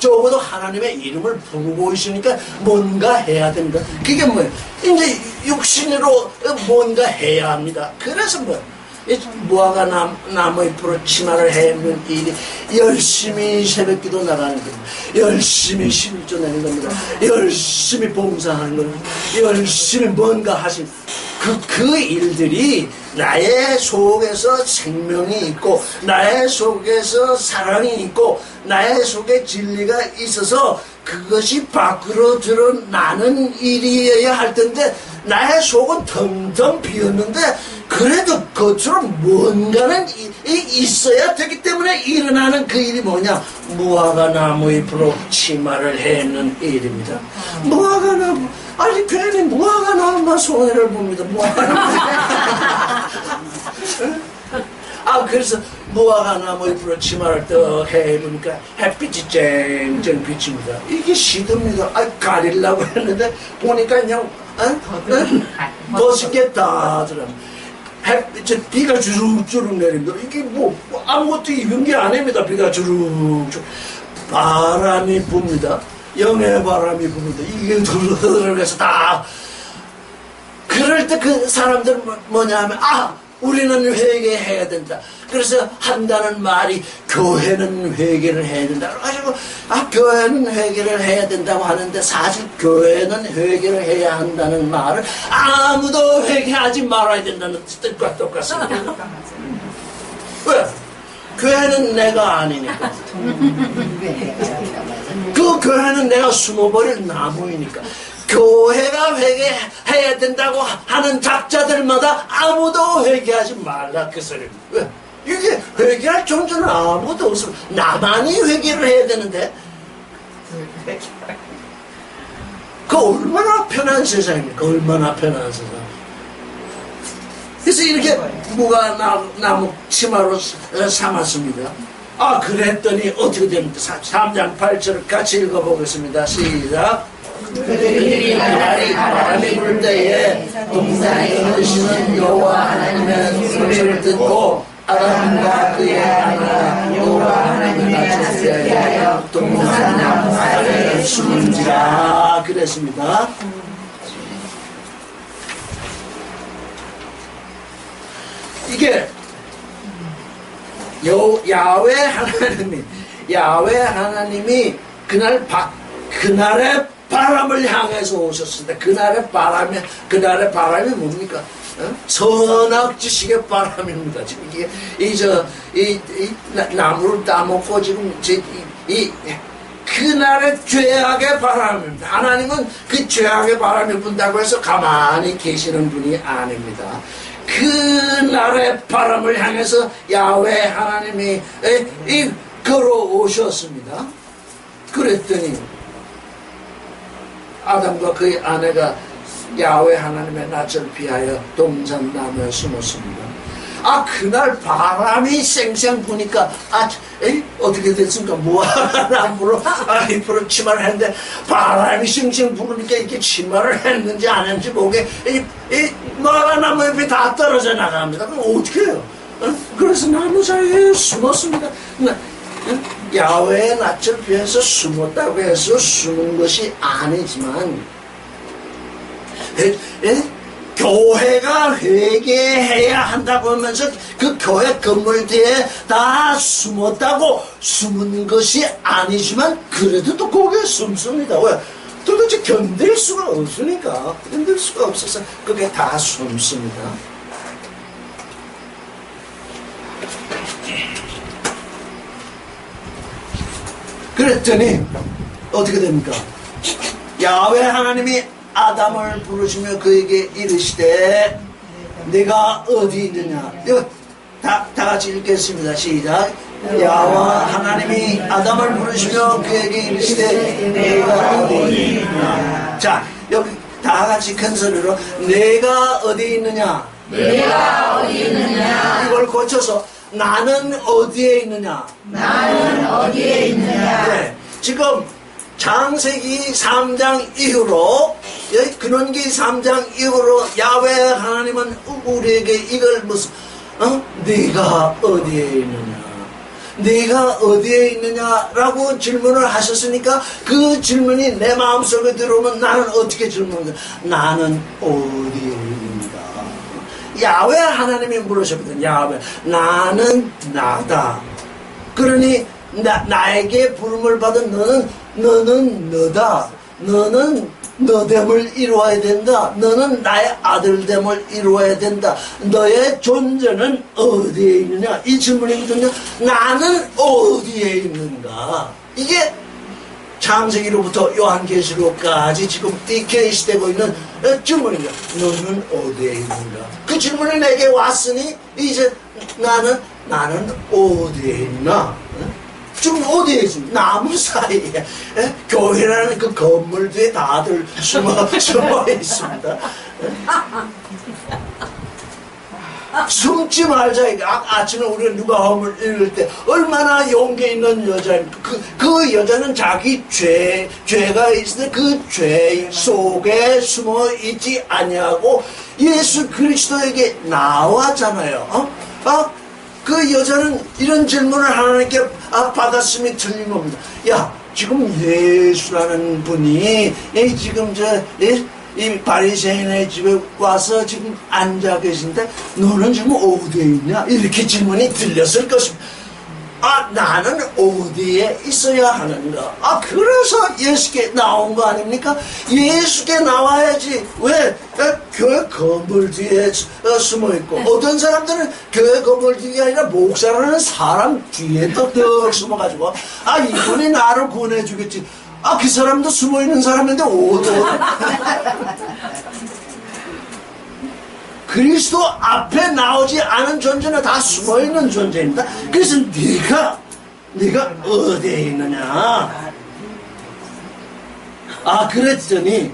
적어도 하나님의 이름을 부르고 있으니까 뭔가 해야 됩니다. 그게 뭐예요? 이제 육신으로 뭔가 해야 합니다. 그래서 무화과 나무 잎으로 치마를 해는 일이 열심히 새벽기도 나가는 겁니다. 열심히 11조 내는 겁니다. 열심히 봉사하는 겁니다. 열심히 뭔가 하신 그 일들이 나의 속에서 생명이 있고 나의 속에서 사랑이 있고 나의 속에 진리가 있어서 그것이 밖으로 드러나는 일이어야 할 텐데 나의 속은 텅텅 비었는데 그래도 겉으로 뭔가는 있어야 되기 때문에 일어나는 그 일이 뭐냐? 무화과 나무 잎으로 치마를 해는 일입니다. 무화과 나무 괜히 무화과 나무만 손해를 봅니다. 무화과 나무 그래서 무화과 나무 잎으로 치마를 떡 해보니까 햇빛이 쨍쨍 비칩니다. 이게 시듭니다. 가리려고 했는데 보니까 그냥 멋있게 다 들어갑니다. 비가 주룩주룩 내립니다. 이게 아무것도 입은 게 아닙니다. 비가 주룩주룩. 바람이 붑니다. 영의 바람이 붑니다. 이게 들어가서 다. 그럴 때 그 사람들은 뭐냐 하면, 우리는 회개해야 된다. 그래서 한다는 말이 교회는 회개를 해야 된다. 그래가지고 교회는 회개를 해야 된다고 하는데 사실 교회는 회개를 해야 한다는 말을 아무도 회개하지 말아야 된다는 뜻과 똑같습니다. 왜? 교회는 내가 아니니까. 그 교회는 내가 숨어버릴 나무이니까. 교회가 회개해야 된다고 하는 작자들마다 아무도 회개하지 말라 그 소리입니다. 왜? 이게 회개할 존재는 아무도 없어. 나만이 회개를 해야 되는데 그 얼마나 편한 세상입니까? 얼마나 편한 세상. 그래서 이렇게 무가 나무 치마로 삼았습니다. 아, 그랬더니 어떻게 됩니까? 3장 8절을 같이 읽어보겠습니다. 시작. 그들이 그날이 바람이 불 때에 동산에 거느시는 여호와 하나님의 소리를 듣고 아담과 그의 아내가 여호와 하나님의 자세에 대하여 동산 나무 사이에 숨은지라 그랬습니다. 이게 야훼 하나님이 그날의 바람을 향해서 오셨습니다. 그날의 바람이 뭡니까? 선악지식의 바람입니다. 지금 이게 나무를 따먹고 지금 그날의 죄악의 바람입니다. 하나님은 그 죄악의 바람이 분다고 해서 가만히 계시는 분이 아닙니다. 그날의 바람을 향해서 야훼 하나님이 걸어오셨습니다. 그랬더니 아담과 그의 아내가 야훼 하나님의 낯을 피하여 동산나무에 숨었습니다. 아, 그날 바람이 쌩쌩 부니까 어떻게 됐습니까? 무화과나무로 잎으로 치마를 했는데 바람이 쌩쌩 부르니까 이렇게 치마를 했는지 안 했는지 목에 이 무화과나무 잎이 다 떨어져 나갑니다. 그럼 어떻게 해요? 그래서 나무 사이에 숨었습니다. 야훼의 낯을 피해서 숨었다고 해서 숨은 것이 아니지만 교회가 회개해야 한다고 하면서 그 교회 건물 뒤에 다 숨었다고 숨은 것이 아니지만 그래도 또 거기에 숨습니다. 왜? 도대체 견딜 수가 없으니까. 견딜 수가 없어서 그게 다 숨습니다. 그랬더니 어떻게 됩니까? 야훼 하나님이 아담을 부르시며 그에게 이르시되 네가 어디 있느냐. 이거 다 같이 읽겠습니다. 시작. 야훼 하나님이 아담을 부르시며 그에게 이르시되 네가 어디 있느냐. 자, 여기 다 같이 큰 소리로 네가 어디 있느냐. 네가 어디 있느냐. 이걸 고쳐서 나는 어디에 있느냐. 나는 어디에 있느냐. 네, 지금 창세기 3장 이후로 근원기 3장 이후로 야훼 하나님은 우리에게 이걸 무슨 네가 어디에 있느냐, 네가 어디에 있느냐라고 질문을 하셨으니까 그 질문이 내 마음속에 들어오면 나는 어떻게 질문을 나는 어디에 있는가. 야훼 하나님이 물으셨거든. 야훼 나는 나다. 그러니 나에게 부름을 받은 너는 너다. 너는 너됨을 이루어야 된다. 너는 나의 아들됨을 이루어야 된다. 너의 존재는 어디에 있느냐? 이 질문이거든요. 나는 어디에 있는가? 이게 창세기로부터 요한계시록까지 지금 이 계시되고 있는 질문입니다. 너는 어디에 있는가? 그 질문이 내게 왔으니 이제 나는 어디에 있나? 지금 어디에 있습니까? 나무 사이에 교회라는 그 건물 뒤에 다들 숨어 있습니다. 숨지 말자. 아침에 우리가 누가복음을 읽을 때 얼마나 용기 있는 여자입니까? 그 여자는 자기 죄가 있을 때 그 죄 속에 숨어 있지 아니하고 예수 그리스도에게 나왔잖아요. 그 여자는 이런 질문을 하나님께 받았음이 틀림없습니다. 야, 지금 예수라는 분이 지금 이 바리새인의 집에 와서 지금 앉아 계신데 너는 지금 어디에 있냐? 이렇게 질문이 들렸을 것입니다. 나는 어디에 있어야 하는가? 그래서 예수께 나온 거 아닙니까? 예수께 나와야지. 왜? 교회 건물 뒤에 숨어 있고, 어떤 사람들은 교회 건물 뒤에 아니라 목사라는 사람 뒤에 떡 숨어가지고, 이분이 나를 구원해주겠지. 아, 그 사람도 숨어 있는 사람인데 그리스도 앞에 나오지 않은 존재는 다 숨어 있는 존재입니다. 그래서 네가 어디에 있느냐? 아, 그랬더니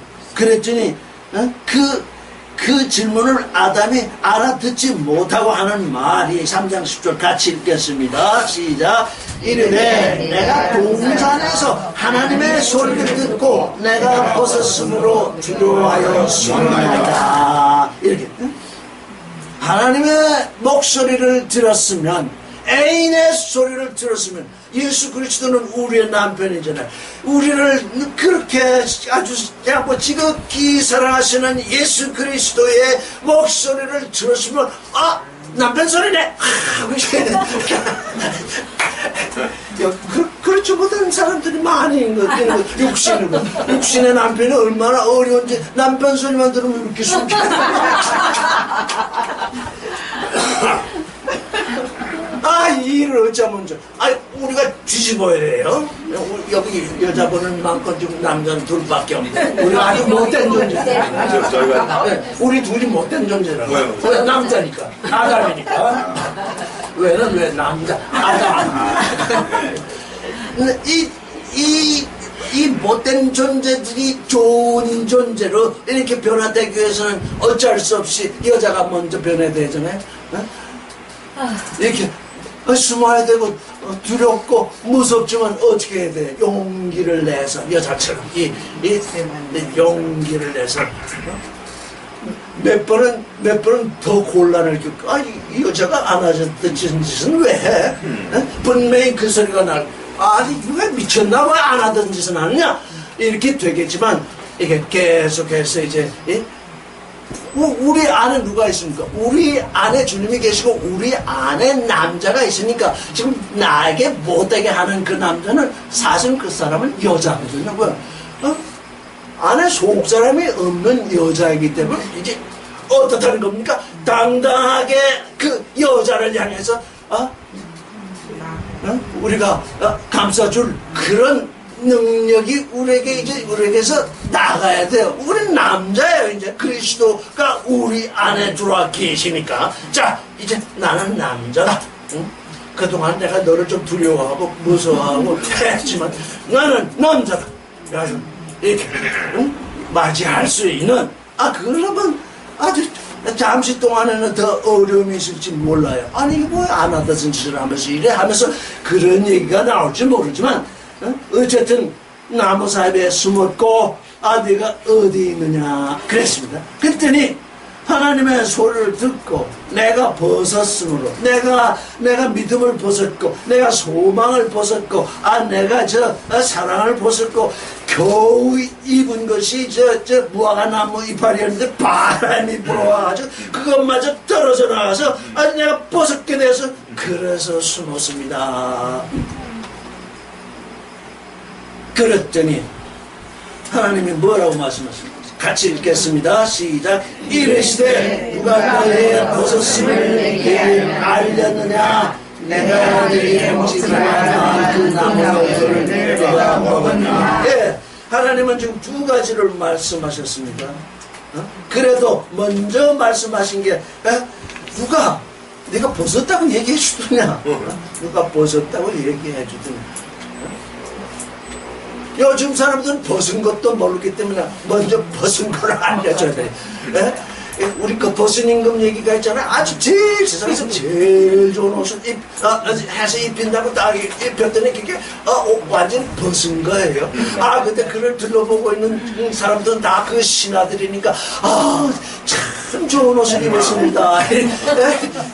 그 질문을 아담이 알아듣지 못하고 하는 말이 3장 10절 같이 읽겠습니다. 시작. 이르되 내가 동산에서 하나님의 소리를 듣고 내가 벗었으므로 두려워하여 숨나이다. 이렇게 하나님의 목소리를 들었으면, 애인의 소리를 들었으면, 예수 그리스도는 우리의 남편이잖아요. 우리를 그렇게 아주 지극히 사랑하시는 예수 그리스도의 목소리를 들었으면, 아, 남편 소리네! 그렇지 못한 사람들이 많이 있는 거예요. 육신의 남편이 얼마나 어려운지 남편 소리만 들으면 이렇게 숨겨. 아, 이 일을 어쩌면 우리가 뒤집어야 해요. 여기 여자분은 많고 지금 남자는 둘밖에 없네. 우리가 아주 못된 존재다. 저희가 우리 둘이 못된 존재라고. 왜요? 왜? 남자니까. 아담이니까. 왜 남자? 아담. 이 못된 존재들이 좋은 존재로 이렇게 변화되기 위해서는 어쩔 수 없이 여자가 먼저 변해야 되잖아요. 이렇게 숨어야 되고 두렵고 무섭지만 어떻게 해야 돼? 용기를 내서 여자처럼 이 용기를 내서 몇 번은 더 곤란을 겪고 이 여자가 안 하셨던 짓은 왜 해? 분명히 그 소리가 아니 왜 미쳤나? 왜 안 하던 짓은 하느냐? 이렇게 되겠지만 이게 계속해서 이제 우리 안에 누가 있습니까? 우리 안에 주님이 계시고 우리 안에 남자가 있으니까 지금 나에게 못되게 하는 그 남자는 사실 그 사람은 여자거든요. 왜? 안에 속 사람이 없는 여자이기 때문에 이제 어떻다는 겁니까? 당당하게 그 여자를 향해서 우리가 감싸줄 그런 능력이 우리에게서 나가야 돼요. 우리는 남자예요. 이제 그리스도가 우리 안에 들어와 계시니까. 자, 이제 나는 남자다. 응? 그동안 내가 너를 좀 두려워하고 무서워하고 했지만 나는 남자다. 이렇게 맞이할 수 있는 그러면 아주 잠시 동안에는 더 어려움이 있을지 몰라요. 아니 뭐 안 하던 짓을 하면서 이래 하면서 그런 얘기가 나올지 모르지만 어쨌든 나무 사이에 숨었고 네가 어디 있느냐 그랬습니다. 그랬더니 하나님의 소리를 듣고 내가 벗었으므로 내가 믿음을 벗었고 내가 소망을 벗었고 내가 사랑을 벗었고 겨우 입은 것이 무화과 나무 이파리였는데 바람이 불어와가지고 그것마저 떨어져 나가서 내가 벗었게 돼서 그래서 숨었습니다. 그랬더니 하나님이 뭐라고 말씀하십니까? 같이 읽겠습니다. 시작. 이르시되 누가 너의 벗었음을 내게 알렸느냐? 내가 너에게 먹지 말아야 그 나무를 내가 먹었나? 예, 하나님은 지금 두 가지를 말씀하셨습니다. 그래도 먼저 말씀하신 게 누가 네가 벗었다고 얘기해 주더냐? 누가 벗었다고 얘기해 주더냐? 요즘 사람들은 벗은 것도 모르기 때문에 먼저 벗은 걸 알려줘야 돼. 우리 그 벗은 임금 얘기가 있잖아요. 아주 제일 세상에서 제일 좋은 옷을 해서 입힌다고 딱 입혔더니 그게 완전 벗은 거예요. 근데 그걸 둘러보고 있는 사람들은 다 그 신하들이니까 참 좋은 옷을 입었습니다.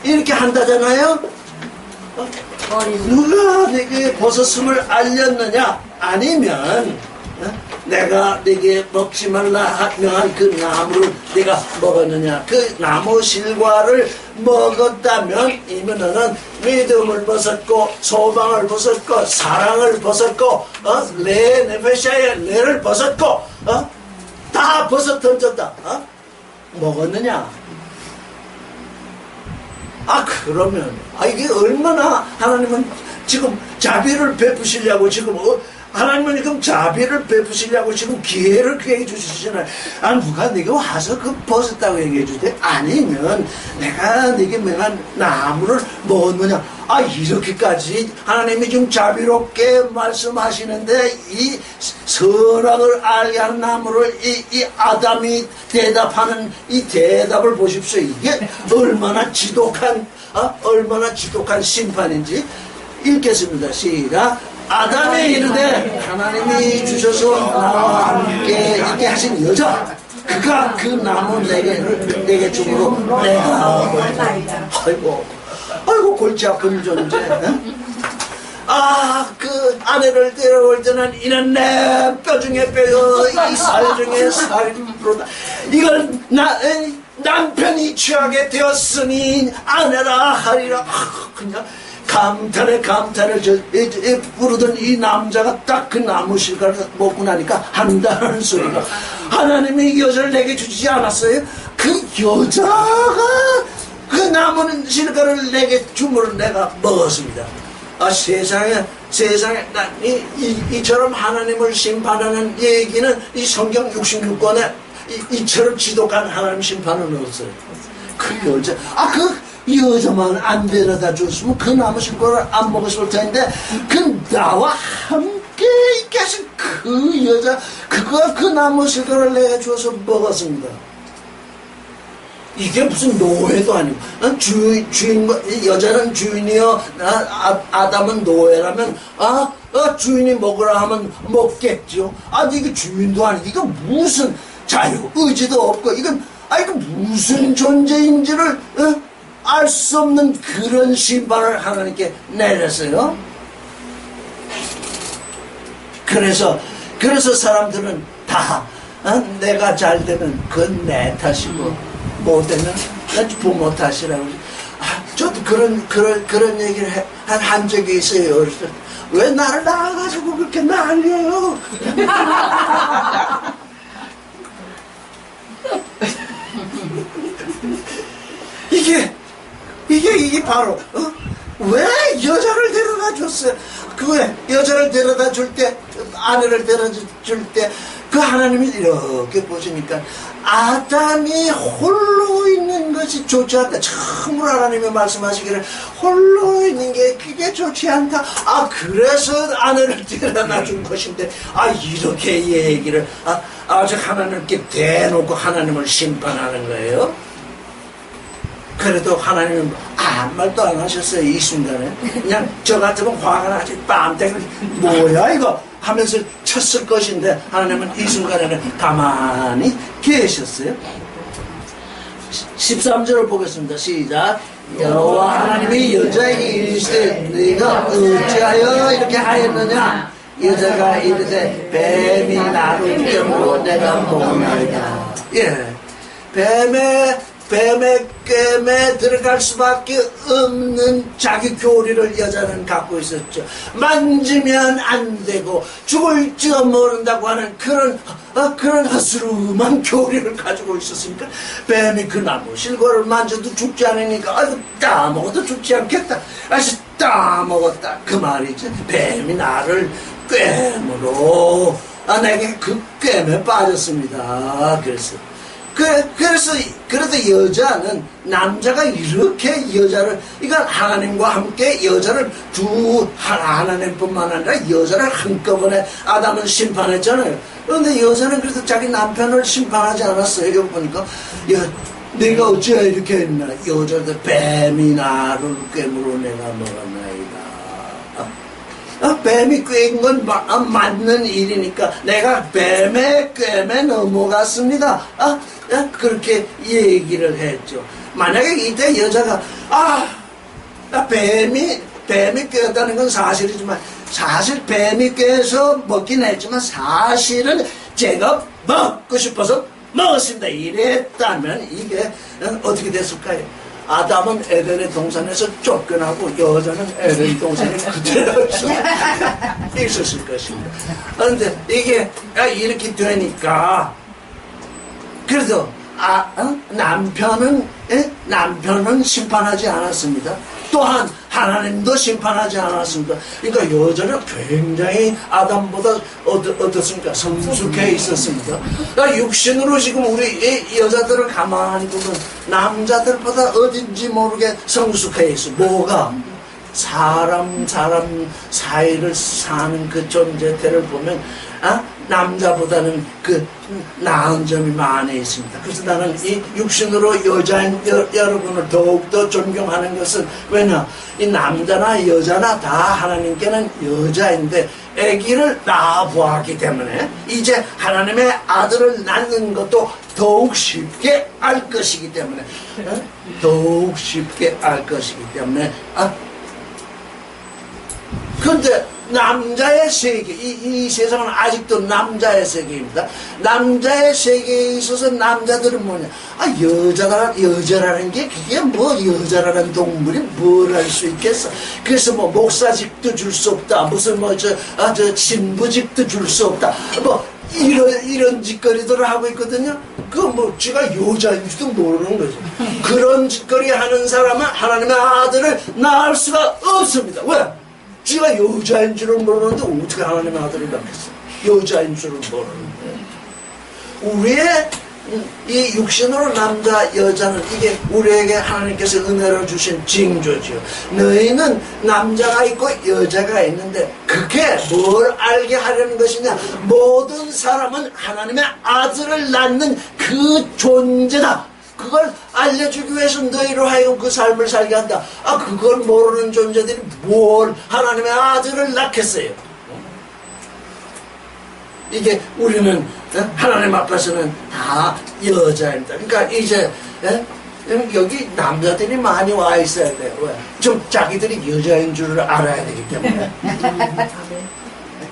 이렇게 한다잖아요. 누가 내게 벗었음을 알렸느냐? 아니면 내가 내게 먹지 말라 명한 그 나무를 내가 먹었느냐? 그 나무 실과를 먹었다면 이면 너는 믿음을 벗었고 소망을 벗었고 사랑을 벗었고 레 네페샤의 레를 벗었고 다 벗어 던졌다. 먹었느냐? 그러면 이게 얼마나 하나님은 지금 자비를 베푸시려고 지금 하나님은 지금 자비를 베푸시려고 지금 기회를 그에게 주시잖아요. 아, 누가 네가 와서 그 벗었다고 얘기해 주대? 아니면 내가 네게 명한 나무를 먹었느냐? 아, 이렇게까지 하나님이 지금 자비롭게 말씀하시는데 이 선악을 알게 하는 나무를 이 아담이 대답하는 이 대답을 보십시오. 이게 얼마나 지독한 심판인지 읽겠습니다. 시작. 아담이 이르되 하나님이 주셔서 나와 함께 있게 하신 여자 그가 그 나무 내게 주므로 내가 아이고 골치 아픈 존재. 그 아내를 데려올 때는 이는 내 뼈 중에 뼈요 이 살 중에 살이로다. 이걸 남편이 취하게 되었으니 아내라 하리라. 그냥 감탄을 부르던 이 남자가 딱 그 나무 실과를 먹고 나니까 한다는 소리가 하나님이 여자를 내게 주지 않았어요? 그 여자가 그 나무 실과를 내게 주므로 내가 먹었습니다. 세상에 이처럼 하나님을 심판하는 얘기는 이 성경 66권에 이처럼 지독한 하나님 심판은 없어요. 그 여자 그 여자만 안 데려다 줬으면 그 나무 실과를 안 먹었을 텐데 그 나와 함께 있게 하신 그 여자 그가 그 나무 실과를 내게 줘서 먹었습니다. 이게 무슨 노예도 아니고 주인 여자는 주인이요 아담은 노예라면 주인이 먹으라 하면 먹겠죠. 이게 주인도 아니고 이거 무슨 자유 의지도 없고 이거 무슨 존재인지를 알 수 없는 그런 심판을 하나님께 내렸어요. 그래서 사람들은 다 내가 잘 되면 그건 내 탓이고 못 되면 부모 탓이라고. 저도 그런 얘기를 한 적이 있어요. 어렸을 때. 왜 나를 낳아가지고 그렇게 난리예요? 이게 바로 왜 여자를 데려다 줬어요? 왜 여자를 데려다 줄 때 아내를 데려다 줄 때 그 하나님이 이렇게 보시니까 아담이 홀로 있는 것이 좋지 않다. 처음으로 하나님이 말씀하시기를 홀로 있는 게 그게 좋지 않다. 그래서 아내를 데려다 준 것인데 이렇게 얘기를 아주 하나님께 대놓고 하나님을 심판하는 거예요. 그래도 하나님은 아무 말도 안 하셨어요. 이 순간에 그냥 저 같으면 화가 나지 뺨때기를 뭐야 이거 하면서 쳤을 것인데 하나님은 이 순간에는 가만히 계셨어요. 13절을 보겠습니다. 시작. 여호와 하나님이 여자에게 이르시되 네가 어찌하여 이렇게 하였느냐. 여자가 이르되 뱀이 나를 꿰므로 내가 먹었나이다. 뱀의 꿰매 들어갈 수밖에 없는 자기 교리를 여자는 갖고 있었죠. 만지면 안 되고 죽을지도 모른다고 하는 그런 허스름한 교리를 가지고 있었으니까 뱀이 그 나무 실과를 만져도 죽지 않으니까 따먹어도 죽지 않겠다. 따먹었다 그 말이지. 뱀이 나를 꿰므로 내게 그 꿰매 빠졌습니다. 그래서 여자는 남자가 이렇게 여자를 이건 하나님과 함께 여자를 하나님뿐만 아니라 여자를 한꺼번에 아담은 심판했잖아요. 그런데 여자는 그래서 자기 남편을 심판하지 않았어요. 여기 보니까 내가 어찌하여 이렇게 했나. 여자도 뱀이 나를 꿰므로 내가 먹었나이다. 뱀이 꿰인 건 맞는 일이니까 내가 뱀의 꿰매 넘어갔습니다. 그렇게 얘기를 했죠. 만약에 이때 여자가 뱀이 꿰었다는 건 사실이지만 사실 뱀이 꿰서 먹긴 했지만 사실은 제가 먹고 싶어서 먹었습니다. 이랬다면 이게 어떻게 됐을까요? 아담은 에덴의 동산에서 쫓겨나고 여자는 에덴 동산에 그대로 있었을 것입니다. 그런데 이게 이렇게 되니까 그래도 남편은 심판하지 않았습니다. 또한 하나님도 심판하지 않았습니다. 그러니까 여자는 굉장히 아담보다 어떻습니까? 성숙해 있었습니다. 그러니까 육신으로 지금 우리 여자들을 가만히 보면 남자들보다 어딘지 모르게 성숙해 있어. 뭐가? 사람 사이를 사는 그 존재들을 보면 남자보다는 그 나은 점이 많이 있습니다. 그래서 나는 이 육신으로 여자인 여러분을 더욱더 존경하는 것은 왜냐? 이 남자나 여자나 다 하나님께는 여자인데 아기를 낳아보았기 때문에 이제 하나님의 아들을 낳는 것도 더욱 쉽게 알 것이기 때문에 더욱 쉽게 알 것이기 때문에 그런데 남자의 세계, 이 세상은 아직도 남자의 세계입니다. 남자의 세계에 있어서 남자들은 뭐냐? 여자라는 게 그게 뭐 여자라는 동물이 뭘 할 수 있겠어? 그래서 뭐 목사직도 줄 수 없다. 무슨 저 신부직도 줄 수 없다. 뭐 이런 짓거리들을 하고 있거든요. 지가 여자인지도 모르는 거죠. 그런 짓거리 하는 사람은 하나님의 아들을 낳을 수가 없습니다. 왜? 지가 여자인 줄은 모르는데 어떻게 하나님의 아들을 낳겠어? 여자인 줄은 모르는데. 우리의 이 육신으로 남자, 여자는 이게 우리에게 하나님께서 은혜로 주신 징조죠. 너희는 남자가 있고 여자가 있는데 그게 뭘 알게 하려는 것이냐? 모든 사람은 하나님의 아들을 낳는 그 존재다. 그걸 알려주기 위해서 너희로 하여금 그 삶을 살게 한다. 그걸 모르는 존재들이 뭘 하나님의 아들을 낳겠어요? 이게 우리는 하나님 앞에서는 다 여자입니다. 그러니까 이제 여기 남자들이 많이 와 있어야 돼요. 왜? 좀 자기들이 여자인 줄을 알아야 되기 때문에.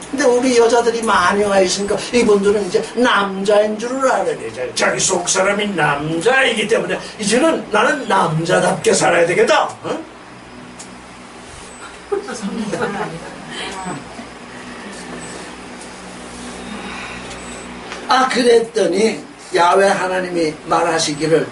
근데 우리 여자들이 많이 와 있으니까 이분들은 이제 남자인 줄을 알아야 돼. 자기 속 사람이 남자이기 때문에 이제는 나는 남자답게 살아야 되겠다. 그랬더니 야훼 하나님이 말하시기를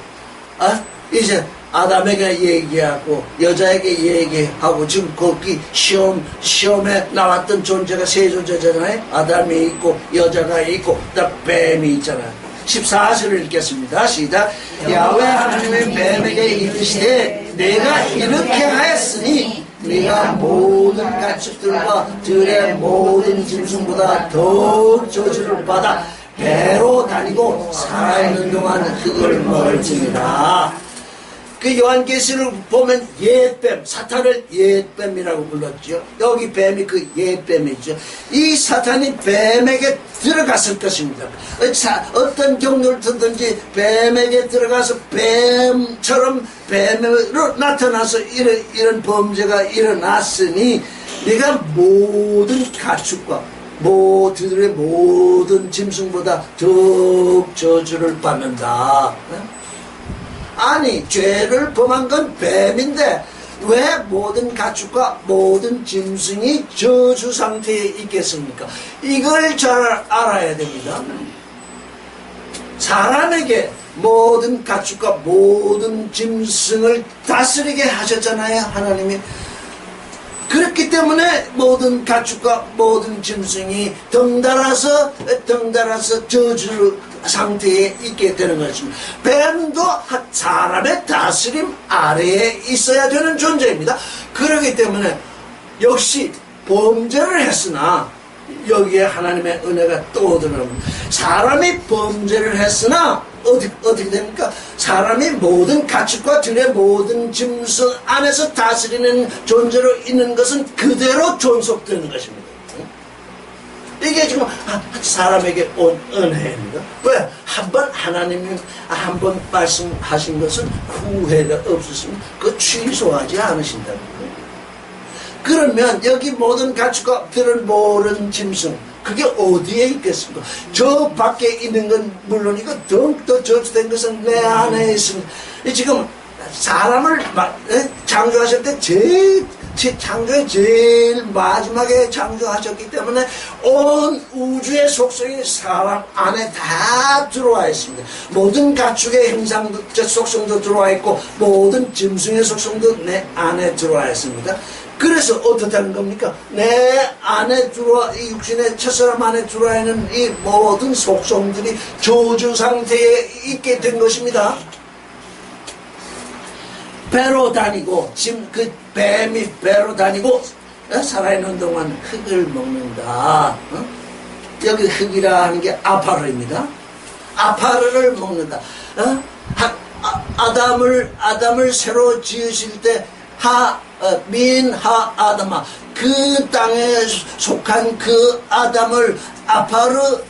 이제 아담에게 얘기하고 여자에게 얘기하고 지금 거기 시험에 나왔던 존재가 세 존재잖아요. 아담이 있고 여자가 있고 그다음 뱀이 있잖아요. 14절을 읽겠습니다. 시작. 야훼 하나님의 뱀에게 이르시되 내가 이렇게 하였으니 네가 모든 가축들과 들의 모든 짐승보다 더욱 저주를 받아 배로 다니고 살아있는 동안 흙을 먹을지니라. 그 요한계시록 보면 옛뱀, 사탄을 옛뱀이라고 불렀죠. 여기 뱀이 그 옛뱀이죠. 이 사탄이 뱀에게 들어갔을 것입니다. 어떤 경로를 듣든지 뱀에게 들어가서 뱀처럼 뱀으로 나타나서 이런 범죄가 일어났으니 네가 모든 가축과 들의 모든 짐승보다 더욱 저주를 받는다. 아니 죄를 범한 건 뱀인데 왜 모든 가축과 모든 짐승이 저주 상태에 있겠습니까? 이걸 잘 알아야 됩니다. 사람에게 모든 가축과 모든 짐승을 다스리게 하셨잖아요, 하나님이. 그렇기 때문에 모든 가축과 모든 짐승이 덩달아서 저주 상태에 있게 되는 것입니다. 뱀도 사람의 다스림 아래에 있어야 되는 존재입니다. 그렇기 때문에 역시 범죄를 했으나 여기에 하나님의 은혜가 또 들어옵니다. 사람이 범죄를 했으나 어떻게 됩니까? 사람이 모든 가축과 들의 모든 짐승 안에서 다스리는 존재로 있는 것은 그대로 존속되는 것입니다. 이게 지금 사람에게 온 은혜입니다. 왜? 하나님이 한 번 말씀하신 것은 후회가 없으시면 그거 취소하지 않으신다는 거예요. 그러면 여기 모든 가축과 들은 모든 짐승 그게 어디에 있겠습니까? 저 밖에 있는 건 물론이고 더욱더 저주된 것은 내 안에 있습니다. 지금 사람을 창조하실 때 제일 창조의 제일 마지막에 창조하셨기 때문에 온 우주의 속성이 사람 안에 다 들어와 있습니다. 모든 가축의 형상도, 속성도 들어와 있고 모든 짐승의 속성도 내 안에 들어와 있습니다. 그래서 어떻다는 겁니까? 내 안에 이 육신의 첫사람 안에 들어와 있는 이 모든 속성들이 저주 상태에 있게 된 것입니다. 배로 다니고 지금 그 뱀이 배로 다니고 살아있는 동안 흙을 먹는다. 여기 흙이라 하는 게 아파르입니다. 아파르를 먹는다. 아담을 새로 지으실 때 아담아, 그 땅에 속한 그 아담을 아파르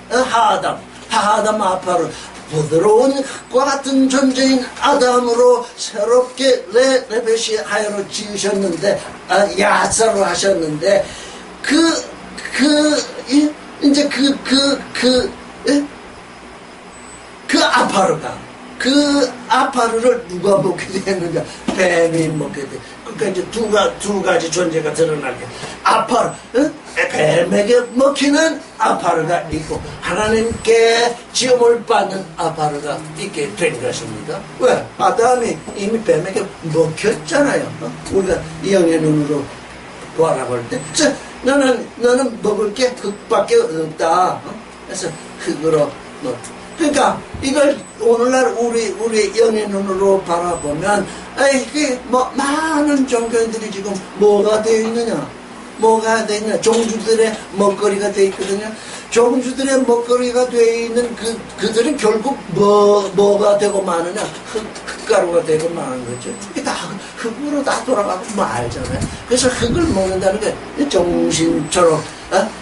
하아담 아파르, 부드러운 흙과 같은 존재인 아담으로 새롭게 레베시 하여로 지으셨는데, 야사로 하셨는데, 이제 그 아파르를 누가 먹게 되는가? 뱀이 먹게 돼. 그러니까 이제 두 가지 존재가 드러나게. 아파르, 뱀에게 먹히는 아파르가 있고, 하나님께 지음을 받는 아파르가 있게 된 것입니다. 왜? 아담이 이미 뱀에게 먹혔잖아요. 우리가 영의 눈으로 보아라 볼 때. 너는 먹을 게 흙밖에 없다. 그래서 흙으로 그러니까 이걸 오늘날 우리 영의 눈으로 바라보면 이게 많은 종교인들이 지금 뭐가 되어 있느냐? 종주들의 먹거리가 되어 있거든요. 종주들의 먹거리가 되어 있는 그들은 결국 뭐가 되고 마느냐? 흙가루가 되고 마는 거죠. 이게 다 흙으로 다 돌아가고 말잖아요. 그래서 흙을 먹는다는 게 정신처럼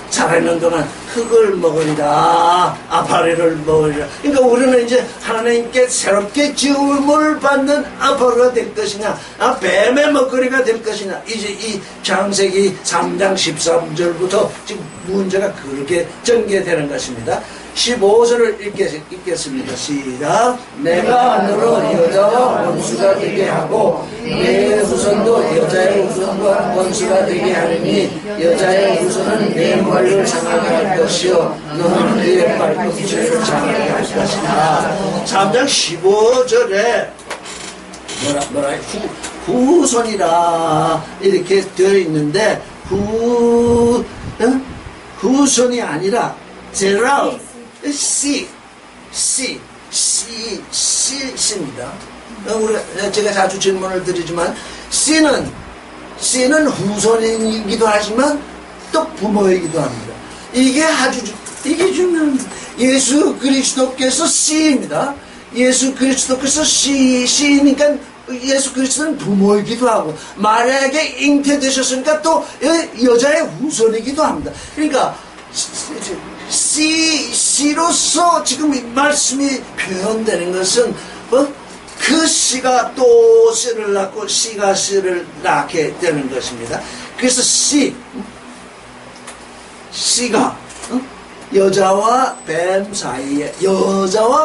살아있는 동안 흙을 먹으리라, 아파레를 먹으리라. 그러니까 우리는 이제 하나님께 새롭게 지음을 받는 아파레가 될 것이냐, 뱀의 먹거리가 될 것이냐. 이제 이 창세기 3장 13절부터 지금 문제가 그렇게 전개되는 것입니다. 15절을 읽겠습니다. 시작. 내가 너로 여자와 원수가 되게 하고 내 후손도 여자의 후손과 원수가 되게 하리니 여자의 후손은 내 머리를 장하게 할 것이요 너는 그의 발꿈치를 장하게 할 것이다. 3장 15절에 뭐라 후손이라 이렇게 되어 있는데 후손이 아니라 제라 C입니다. 제가 자주 질문을 드리지만 C는 후손이기도 하지만 또 부모이기도 합니다. 이게 중요합니다. 예수 그리스도께서 C입니다. 예수 그리스도께서 C니까 예수 그리스도는 부모이기도 하고 만약에 잉태되셨으니까 또 여자의 후손이기도 합니다. 그러니까 C로서 지금 이 말씀이 표현되는 것은 그 C가 또 C를 낳고 C가 C를 낳게 되는 것입니다. 그래서 C가 여자와 뱀 사이입니다.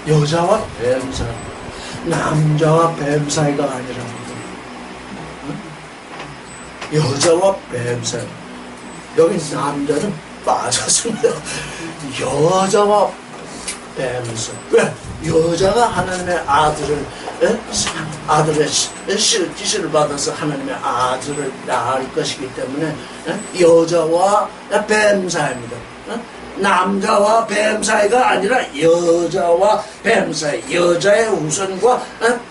여자와 뱀 사이, 남자와 뱀 사이가 아니라 여자와 뱀 사이. 여기 남자는 빠졌습니다. 여자와 뱀 사이. 왜? 여자가 하나님의 아들의 씨를 받아서 하나님의 아들을 낳을 것이기 때문에 여자와 뱀 사이입니다. 남자와 뱀 사이가 아니라 여자와 뱀 사이, 여자의 후손과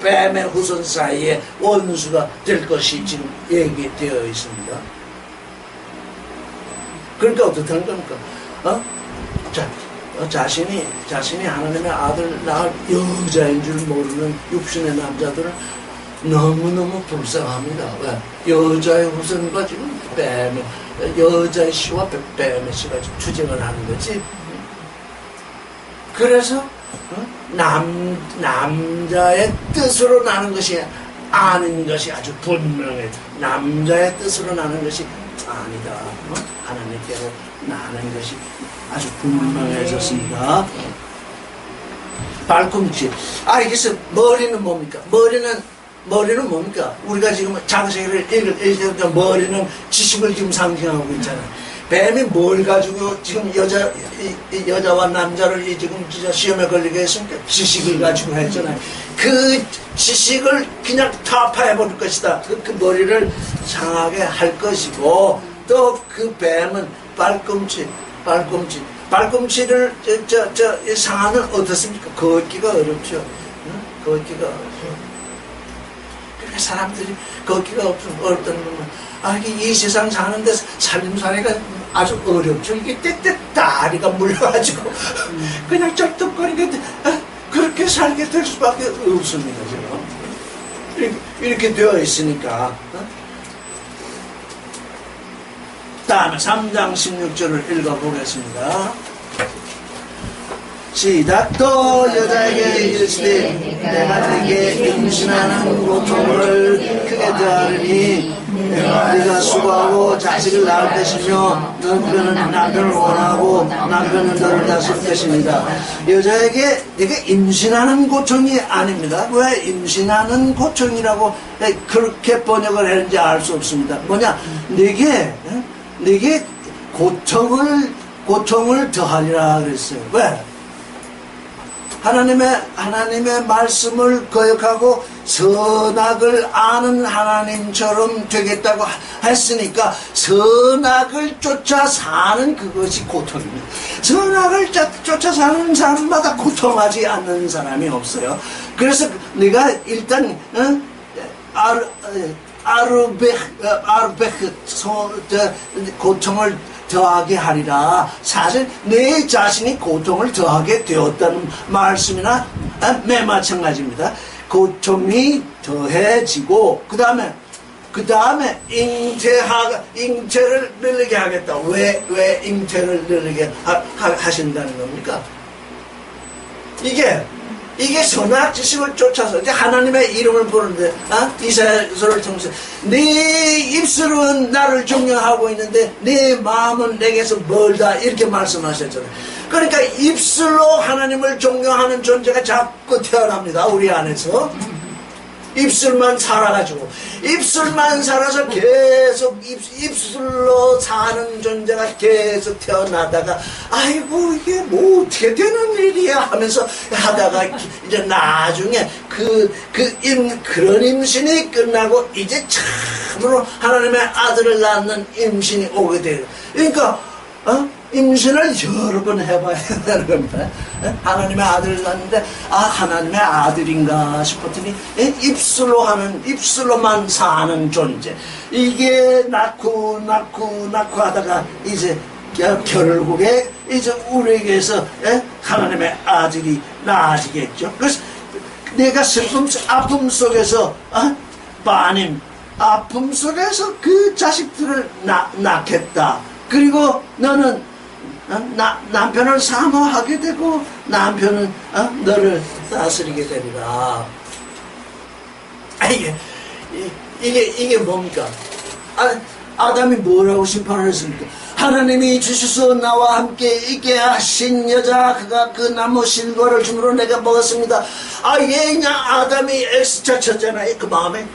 뱀의 후손 사이에 원수가 될 것이 지금 얘기되어 있습니다. 그러니까 어떻다는 겁니까? 자신이 하나님의 아들 낳을 여자인 줄 모르는 육신의 남자들은 너무너무 불쌍합니다. 왜? 여자의 후손과 지금 여자의 씨와 뱀의 씨가 투쟁을 하는 거지. 그래서 남자의 뜻으로 나는 것이 아닌 것이 아주 분명해. 남자의 뜻으로 나는 것이 아니다. 하나님께로 나는 것이 아주 분명해졌습니다. 발꿈치. 알겠어. 머리는 뭡니까? 머리는 뭡니까? 우리가 지금 장세기를 읽을 때 머리는 지식을 지금 상징하고 있잖아요. 뱀이 뭘 가지고 지금 여자와 남자를 지금 시험에 걸리게 했습니까? 지식을 가지고 했잖아요. 그 지식을 그냥 타파해버릴 것이다. 그 머리를 상하게 할 것이고, 또 그 뱀은 발꿈치를 상하는 어떻습니까? 걷기가 어렵죠. 응? 걷기가 어렵죠. 그러니까 사람들이 걷기가 어렵다는 건 이 세상 사는데 살림살이가 아주 어렵죠. 이게 때때 다리가 물려가지고 그냥 쩔뚝거리게 그렇게 살게 될 수밖에 없습니다. 지금 이렇게 되어 있으니까. 다음에 3장 16절을 읽어보겠습니다. 시작. 또 여자에게 이르시되 내가 네게 임신하는 고통을 크게 더하리니 네가 수고하고 자식을 낳을 것이며 너는 남편을 원하고 남편은 너를 다스릴 것입니다. 여자에게 네게 임신하는 고통이 아닙니다. 왜 임신하는 고통이라고 그렇게 번역을 했는지 알 수 없습니다. 뭐냐, 네게 고통을 더하리라 그랬어요. 왜? 하나님의 말씀을 거역하고 선악을 아는 하나님처럼 되겠다고 했으니까 선악을 쫓아 사는 그것이 고통입니다. 선악을 쫓아 사는 사람마다 고통하지 않는 사람이 없어요. 그래서 내가 일단 아르베크 고통을 더하게 하리라. 사실 내 자신이 고통을 더하게 되었다는 말씀이나 마찬가지입니다. 고통이 더해지고 그 다음에 잉태를 늘리게 하겠다. 왜 잉태를 늘리게 하신다는 겁니까? 이게 선악 지식을 쫓아서 이제 하나님의 이름을 부르는데 이사야서를 통해서 네 입술은 나를 존경하고 있는데 네 마음은 내게서 멀다 이렇게 말씀하셨잖아요. 그러니까 입술로 하나님을 존경하는 존재가 자꾸 태어납니다. 우리 안에서 입술만 살아서 계속 입술로 사는 존재가 계속 태어나다가 아이고 이게 뭐 어떻게 되는 일이야 하면서 하다가 이제 나중에 그런 임신이 끝나고 이제 참으로 하나님의 아들을 낳는 임신이 오게 돼요. 그러니까 임신을 여러 번 해봐야 된다는 겁니다. 하나님의 아들을 낳는데 하나님의 아들인가 싶었더니 입술로만 사는 존재. 이게 낳고 하다가 이제 결국에 이제 우리에게서 하나님의 아들이 나아지겠죠. 그래서 내가 아픔 속에서 아픔 속에서 그 자식들을 낳겠다. 그리고 너는 남편을 사모하게 되고 남편은 너를 다스리게 되리라. 이게 뭡니까? 아담이 뭐라고 심판을 했습니까? 하나님이 주셔서 나와 함께 있게 하신 여자 그가 그 나무 실과를 주므로 내가 먹었습니다. 얘 그냥 아담이 X자 쳤잖아요. 그 마음에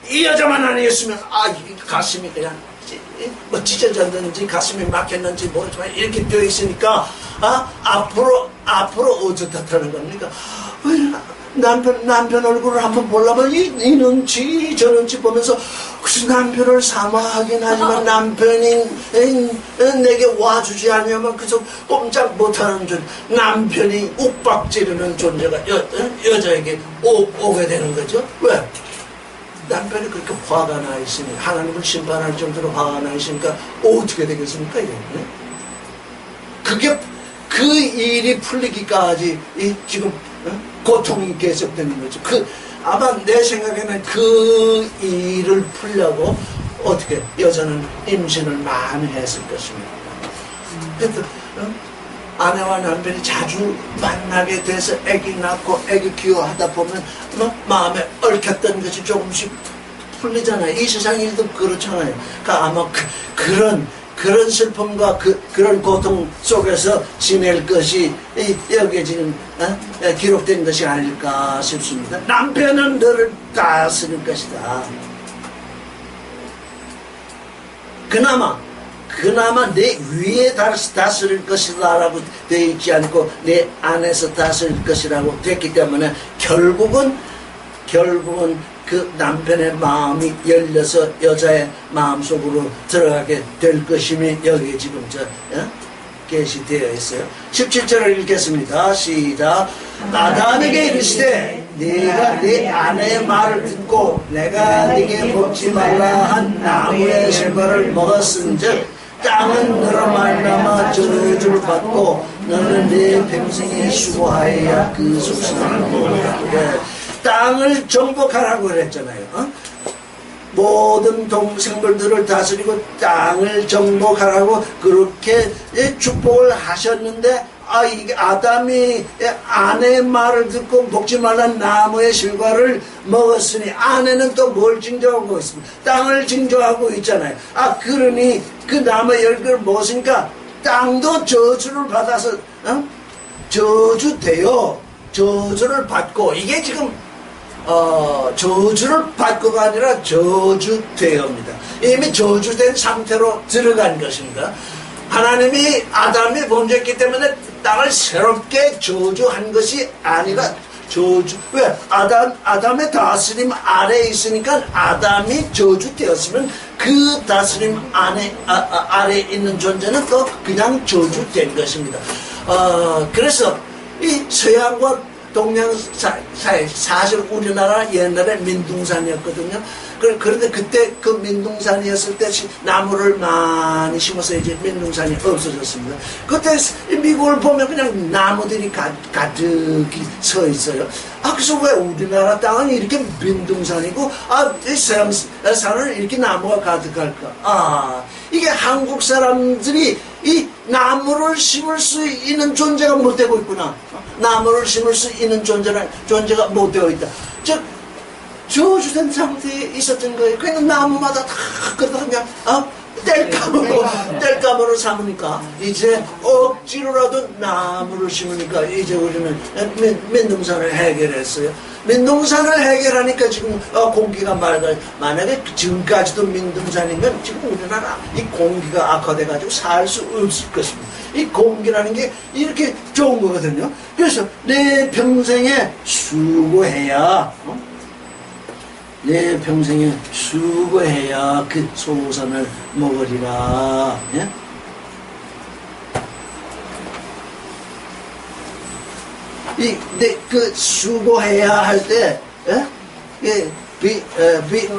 이 여자만 아니었으면 가슴이 그냥 뭐 찢어졌는지 가슴이 막혔는지 모르지만 이렇게 되어 있으니까 앞으로 어쩌다는 겁니까? 남편 얼굴을 한번 보려면 이 눈치 저 눈치 보면서 남편을 사모하긴 하지만 남편이 내게 와주지 않으면 그저 꼼짝 못하는 남편이 욱박지르는 존재가 여자에게 오게 되는 거죠. 왜? 남편이 그렇게 화가 나 있으니 하나님을 심판할 정도로 화가 나 있으니까 어떻게 되겠습니까? 이게? 그게 그 일이 풀리기까지 지금 고통이 계속되는 거죠. 아마 내 생각에는 그 일을 풀려고 어떻게 여자는 임신을 많이 했을 것입니다. 그래서 아내와 남편이 자주 만나게 돼서 아기 낳고 아기 키워하다 보면 마음에 얽혔던 것이 조금씩 풀리잖아요. 이 세상 일도 그렇잖아요. 그러니까 아마 그런 슬픔과 그런 고통 속에서 지낼 것이 여기에 지금 기록된 것이 아닐까 싶습니다. 남편은 너를 다스릴 것이다. 그나마 내 위에 다스릴 것이다 라고 되어 있지 않고 내 안에서 다스릴 것이라고 됐기 때문에 결국은 그 남편의 마음이 열려서 여자의 마음속으로 들어가게 될 것임이 여기에 지금 게시되어 있어요. 17절을 읽겠습니다. 시작. 아담에게 이르시되 네가 네 아내의 말을 듣고 내가 네게 먹지 말라 한 나무의 실과를 먹었은즉 땅은 너로 말미암아 저주를 받고 너는 네 평생에 수고하여야 그 속성을 먹으라. 땅을 정복하라고 그랬잖아요. 모든 동생물들을 다스리고 땅을 정복하라고 그렇게 축복을 하셨는데 이게 아담이 아내의 말을 듣고 먹지 말란 나무의 실과를 먹었으니 아내는 또 뭘 징조하고 있습니다. 땅을 징조하고 있잖아요. 그러니 그 나무의 열매를 먹었으니까 땅도 저주를 받아서 저주되어 저주를 받고 이게 지금 저주를 받고가 아니라 저주되어입니다. 이미 저주된 상태로 들어간 것입니다. 하나님이 아담이 범죄했기 때문에 땅을 새롭게 저주한 것이 아니라 왜? 아담의 다스림 아래에 있으니까 아담이 저주되었으면 그 다스림 아래에 있는 존재는 또 그냥 저주된 것입니다. 그래서 이 서양과 동양 사회, 사실 우리나라 옛날에 민둥산이었거든요. 그런데 그때 그 민둥산이었을 때 나무를 많이 심어서 이제 민둥산이 없어졌습니다. 그때 미국을 보면 그냥 나무들이 가득히 서 있어요. 그래서 왜 우리나라 땅은 이렇게 민둥산이고, 이 서양 산은 이렇게 나무가 가득할까? 이게 한국 사람들이 이 나무를 심을 수 있는 존재가 못 되고 있구나. 나무를 심을 수 있는 존재가 못 되어 있다. 즉, 저주된 상태에 있었던 거예요. 그냥 나무마다 다 그냥, 뗄감으로 삼으니까, 이제 억지로라도 나무를 심으니까, 이제 우리는 민둥산을 해결했어요. 민둥산을 해결하니까 지금 공기가 맑아요. 만약에 지금까지도 민둥산이면 지금 우리나라 이 공기가 악화돼가지고 살 수 없을 것입니다. 이 공기라는 게 이렇게 좋은 거거든요. 그래서 내 평생에 수고해야 내 평생에 수고해야 그 소산을 먹으리라. 예? 그 수고해야 할 때,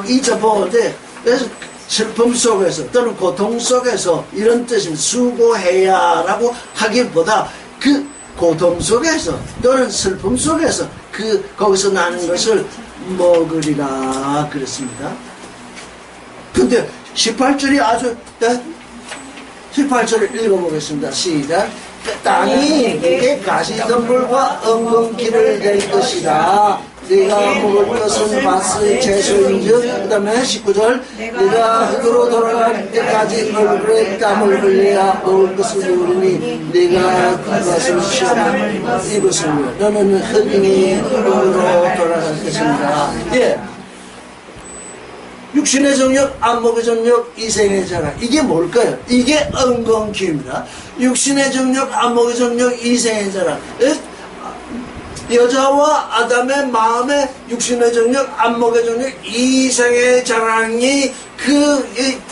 잊어볼 때, 그래서 슬픔 속에서 또는 고통 속에서 이런 뜻입니다. 수고해야라고 하기보다 그 고통 속에서 또는 슬픔 속에서 거기서 나는 것을 먹으리라 그랬습니다. 근데 18절이 아주 18절을 읽어보겠습니다. 시작. 땅이 네게 가시덤불과 엉겅퀴를 낼 것이다. 네가 먹을 것은 밭의 채소인즉, 그 다음에 19절, 네가 흙으로 돌아갈 때까지 얼굴에 땀을 흘려야 먹을 것을 누리니 네가 그것을 시험을 입으시며 너는 흙이니 흙으로 돌아갈 것입니다. 예. 육신의 정력, 안목의 정력, 이생의 자랑. 이게 뭘까요? 이게 엉겅퀴입니다. 육신의 정력, 안목의 정력, 이생의 자랑. 여자와 아담의 마음에 육신의 정력, 안목의 정력, 이생의 자랑이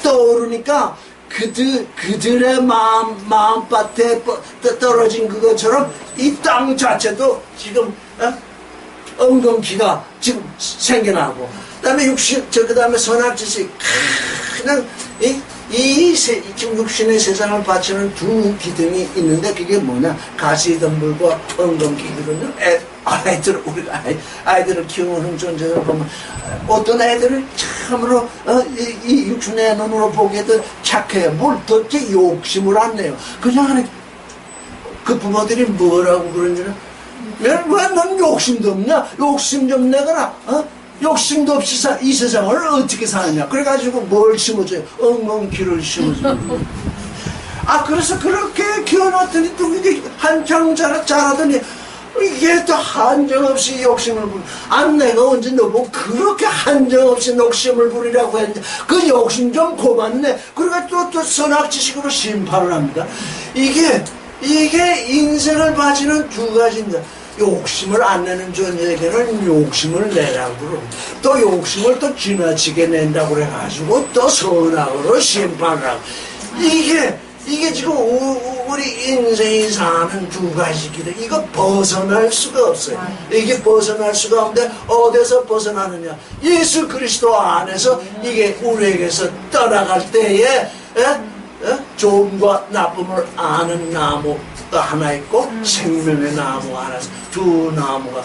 떠오르니까 그들의 마음밭에 떨어진 그것처럼 이 땅 자체도 지금 엉겅퀴가 지금 생겨나고, 그다음에 그다음에 선악지식, 그냥 지금 육신의 세상을 바치는 두 기둥이 있는데 그게 뭐냐? 가시덤불과 엉겅퀴거든요. 우리가 아이들을 키우는 존재를 보면 어떤 애들은 참으로 이 육신의 눈으로 보기에도 착해요. 뭘 도대체 욕심을 안 내요. 그냥 하는 그 부모들이 뭐라고 그러냐면, 왜 넌 욕심도 없냐? 욕심 좀 내거라. 욕심도 없이 이 세상을 어떻게 사느냐. 그래가지고 뭘 심어줘요? 엉겅퀴를 심어줘요. 그래서 그렇게 키워놨더니 또 이게 한창 자라더니 이게 또 한정없이 욕심을 내가 언제 너보고 그렇게 한정없이 욕심을 부리라고 했는데 그 욕심 좀 고맙네. 그러니까 또 선악지식으로 심판을 합니다. 이게 인생을 바치는 두 가지입니다. 욕심을 안 내는 존재에게는 욕심을 내라고 그러고, 또 욕심을 또 지나치게 낸다고 그래가지고 또 선악으로 심판을 하고, 이게 지금 우리 인생이 사는 두 가지기도. 이거 벗어날 수가 없어요. 이게 벗어날 수가 없는데 어디서 벗어나느냐? 예수 그리스도 안에서 이게 우리에게서 떠나갈 때에 좋음과 나쁨을 아는 나무가 하나 있고 생명의 나무가 하나 있어. 두 나무가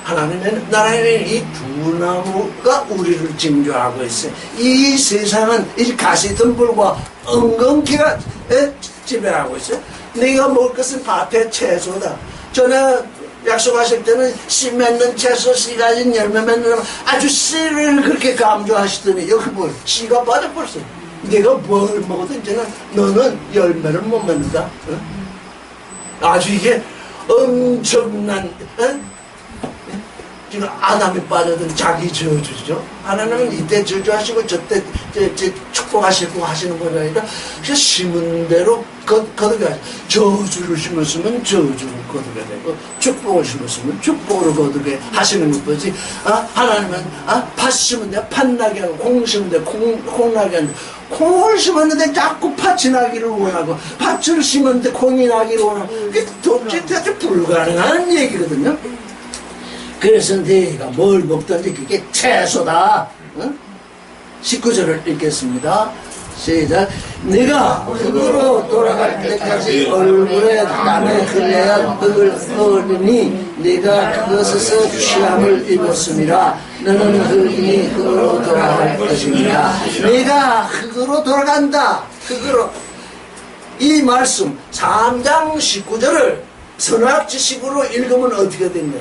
하나님의 나라에는 이 두 나무가 우리를 징조하고 있어요. 이 세상은 이 가시덤불과 엉겅퀴가 지배하고 있어요. 네가 먹을 것은 밭의 채소다. 전에 약속하실 때는 씨 맺는 채소, 씨 가진 열매 맺는 아주 씨를 그렇게 강조하시더니 여기 뭘 씨가 빠져버렸어요. 네가 뭘 먹어도 이제는 너는 열매를 못 맺는다. 아주 이게 엄청난 지금 아담이 빠져든 자기 저주죠. 하나님은 이때 저주하시고 저때 축복하시고 하시는 건 아니라 그냥 심은 대로 거두게 하죠. 저주를 심었으면 저주를 거두게 되고 축복을 심었으면 축복으로 거두게 하시는 것이지. 하나님은 팥 심은데 팥 나게 하고 콩 심은데 콩 나게 하는데 콩을 심었는데 자꾸 팥이 나기를 원하고 팥을 심었는데 콩이 나기를 원하고 그게 도대체 불가능한 얘기거든요. 그래서 내가 뭘 먹든지 그게 채소다. 19절을 읽겠습니다. 시작. 네가 흙으로 돌아갈 때까지 얼굴에 땀에 흘려야 흙을 얻으니 네가 그것에서 취함을 입었음이라. 너는 흙이니 흙으로 돌아갈 것입니다. 네가 흙으로 돌아간다. 흙으로. 이 말씀 3장 19절을 선악지식으로 읽으면 어떻게 되냐?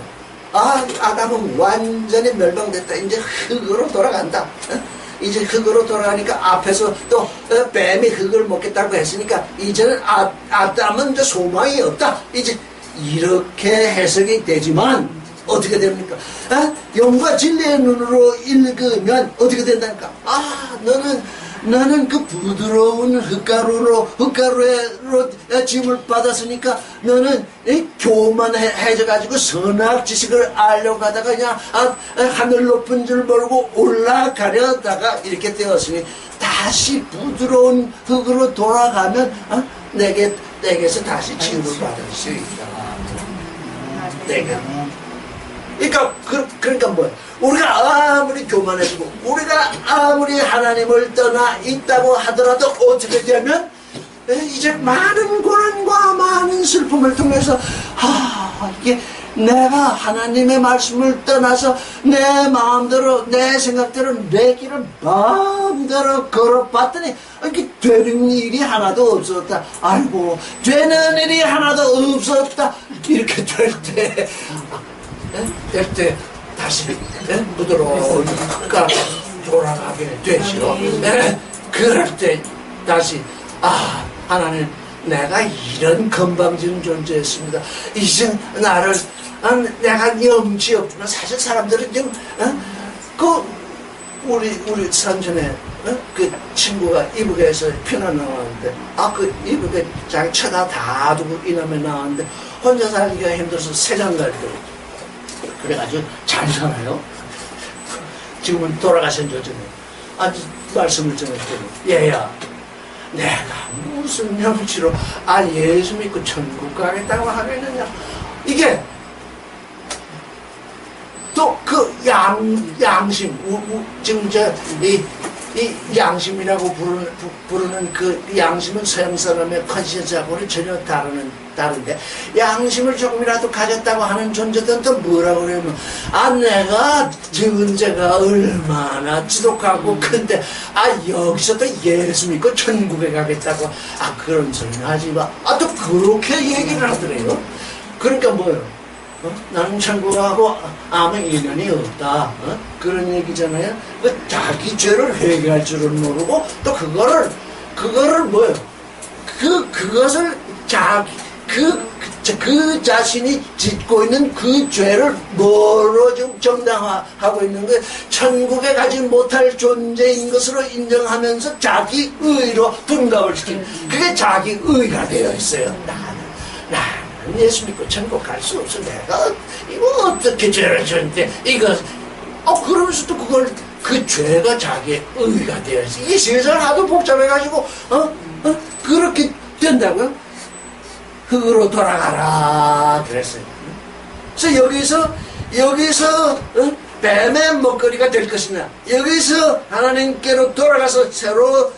아담은 완전히 멸망됐다. 이제 흙으로 돌아간다. 이제 흙으로 돌아가니까 앞에서 또 뱀이 흙을 먹겠다고 했으니까 이제는 아담은 이제 소망이 없다. 이제 이렇게 해석이 되지만 어떻게 됩니까? 영과 진리의 눈으로 읽으면 어떻게 된다니까? 너는 그 부드러운 흙가루로 짐을 받았으니까 너는 교만해져가지고 선악 지식을 알려고 하다가 그냥 하늘 높은 줄 모르고 올라가려다가 이렇게 되었으니 다시 부드러운 흙으로 돌아가면 내게서 다시 짐을 받을 수 있다. 그러니까 뭐야? 우리가 아무리 교만해지고 우리가 아무리 하나님을 떠나 있다고 하더라도 어떻게 되면 이제 많은 고난과 많은 슬픔을 통해서 이게 내가 하나님의 말씀을 떠나서 내 마음대로 내 생각대로 내 길을 마음대로 걸어봤더니 이게 되는 일이 하나도 없었다. 아이고 되는 일이 하나도 없었다. 이렇게 될 때 다시 부드러운 흙가루 돌아가게 되시오. 그럴 때 다시 하나님 내가 이런 건방진 존재였습니다. 이제 나를 내가 염치 없지만 사실 사람들은 지금 우리 산전에 그 친구가 이북에서 피난 나왔는데 그 이북에 자기 처다 다 두고 이남에 나왔는데 혼자 살기가 힘들어서 세장 갈때 그래가지고 잘 살아요. 지금은 돌아가신 조전에 아주 말씀을 전했더니 얘야 내가 무슨 염치로 예수 믿고 천국 가겠다고 하겠느냐. 이게 또 그 양심 지금 이 양심이라고 부르는 그 양심은 서양 사람의 컨시언스하고는 전혀 다른데 양심을 조금이라도 가졌다고 하는 존재들은 또 뭐라고 그러면 내가 지은 죄가 얼마나 지독하고 큰데 여기서 또 예수 믿고 천국에 가겠다고 그런 소리는 하지 마. 또 그렇게 얘기를 하더래요. 그러니까 뭐예요? 나는 천국하고 아무 인연이 없다. 그런 얘기잖아요. 자기 죄를 회개할 줄은 모르고 또 그거를 뭐예요? 그것을 그 자신이 짓고 있는 그 죄를 뭐로 좀 정당화하고 있는 거예요. 천국에 가지 못할 존재인 것으로 인정하면서 자기 의로 등록을 시키는, 그게 자기 의가 되어 있어요. 나는 예수 믿고 천국 갈 수 없어. 내가 이거 어떻게 죄를 졌는데 이거 그러면서도 그걸 그 죄가 자기의 의가 되어 있어. 이 세상 하도 복잡해가지고 그렇게 된다고요? 흙으로 돌아가라 그랬어요. 그래서 여기서 뱀의 먹거리가 될 것이냐, 여기서 하나님께로 돌아가서 새로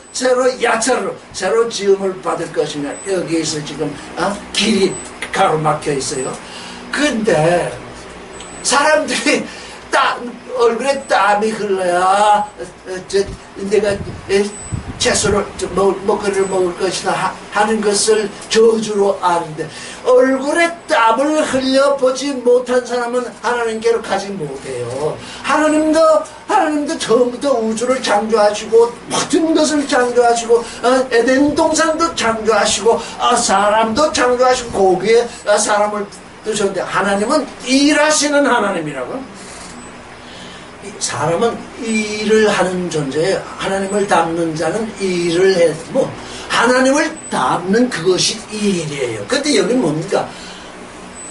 야채로 새로 지음을 받을 것이냐, 여기서 지금 길이 가로막혀 있어요. 근데 사람들이 얼굴에 땀이 흘러야 내가 채소를 먹거리를 먹을 것이다 하는 것을 저주로 아는데, 얼굴에 땀을 흘려보지 못한 사람은 하나님께로 가지 못해요. 하나님도 처음부터 우주를 창조하시고 모든 것을 창조하시고 에덴 동산도 창조하시고 사람도 창조하시고 거기에 사람을 두셨는데, 하나님은 일하시는 하나님이라고. 사람은 일을 하는 존재예요. 하나님을 닮는 자는 일을 해. 하나님을 닮는 그것이 일이에요. 근데 여기 뭡니까?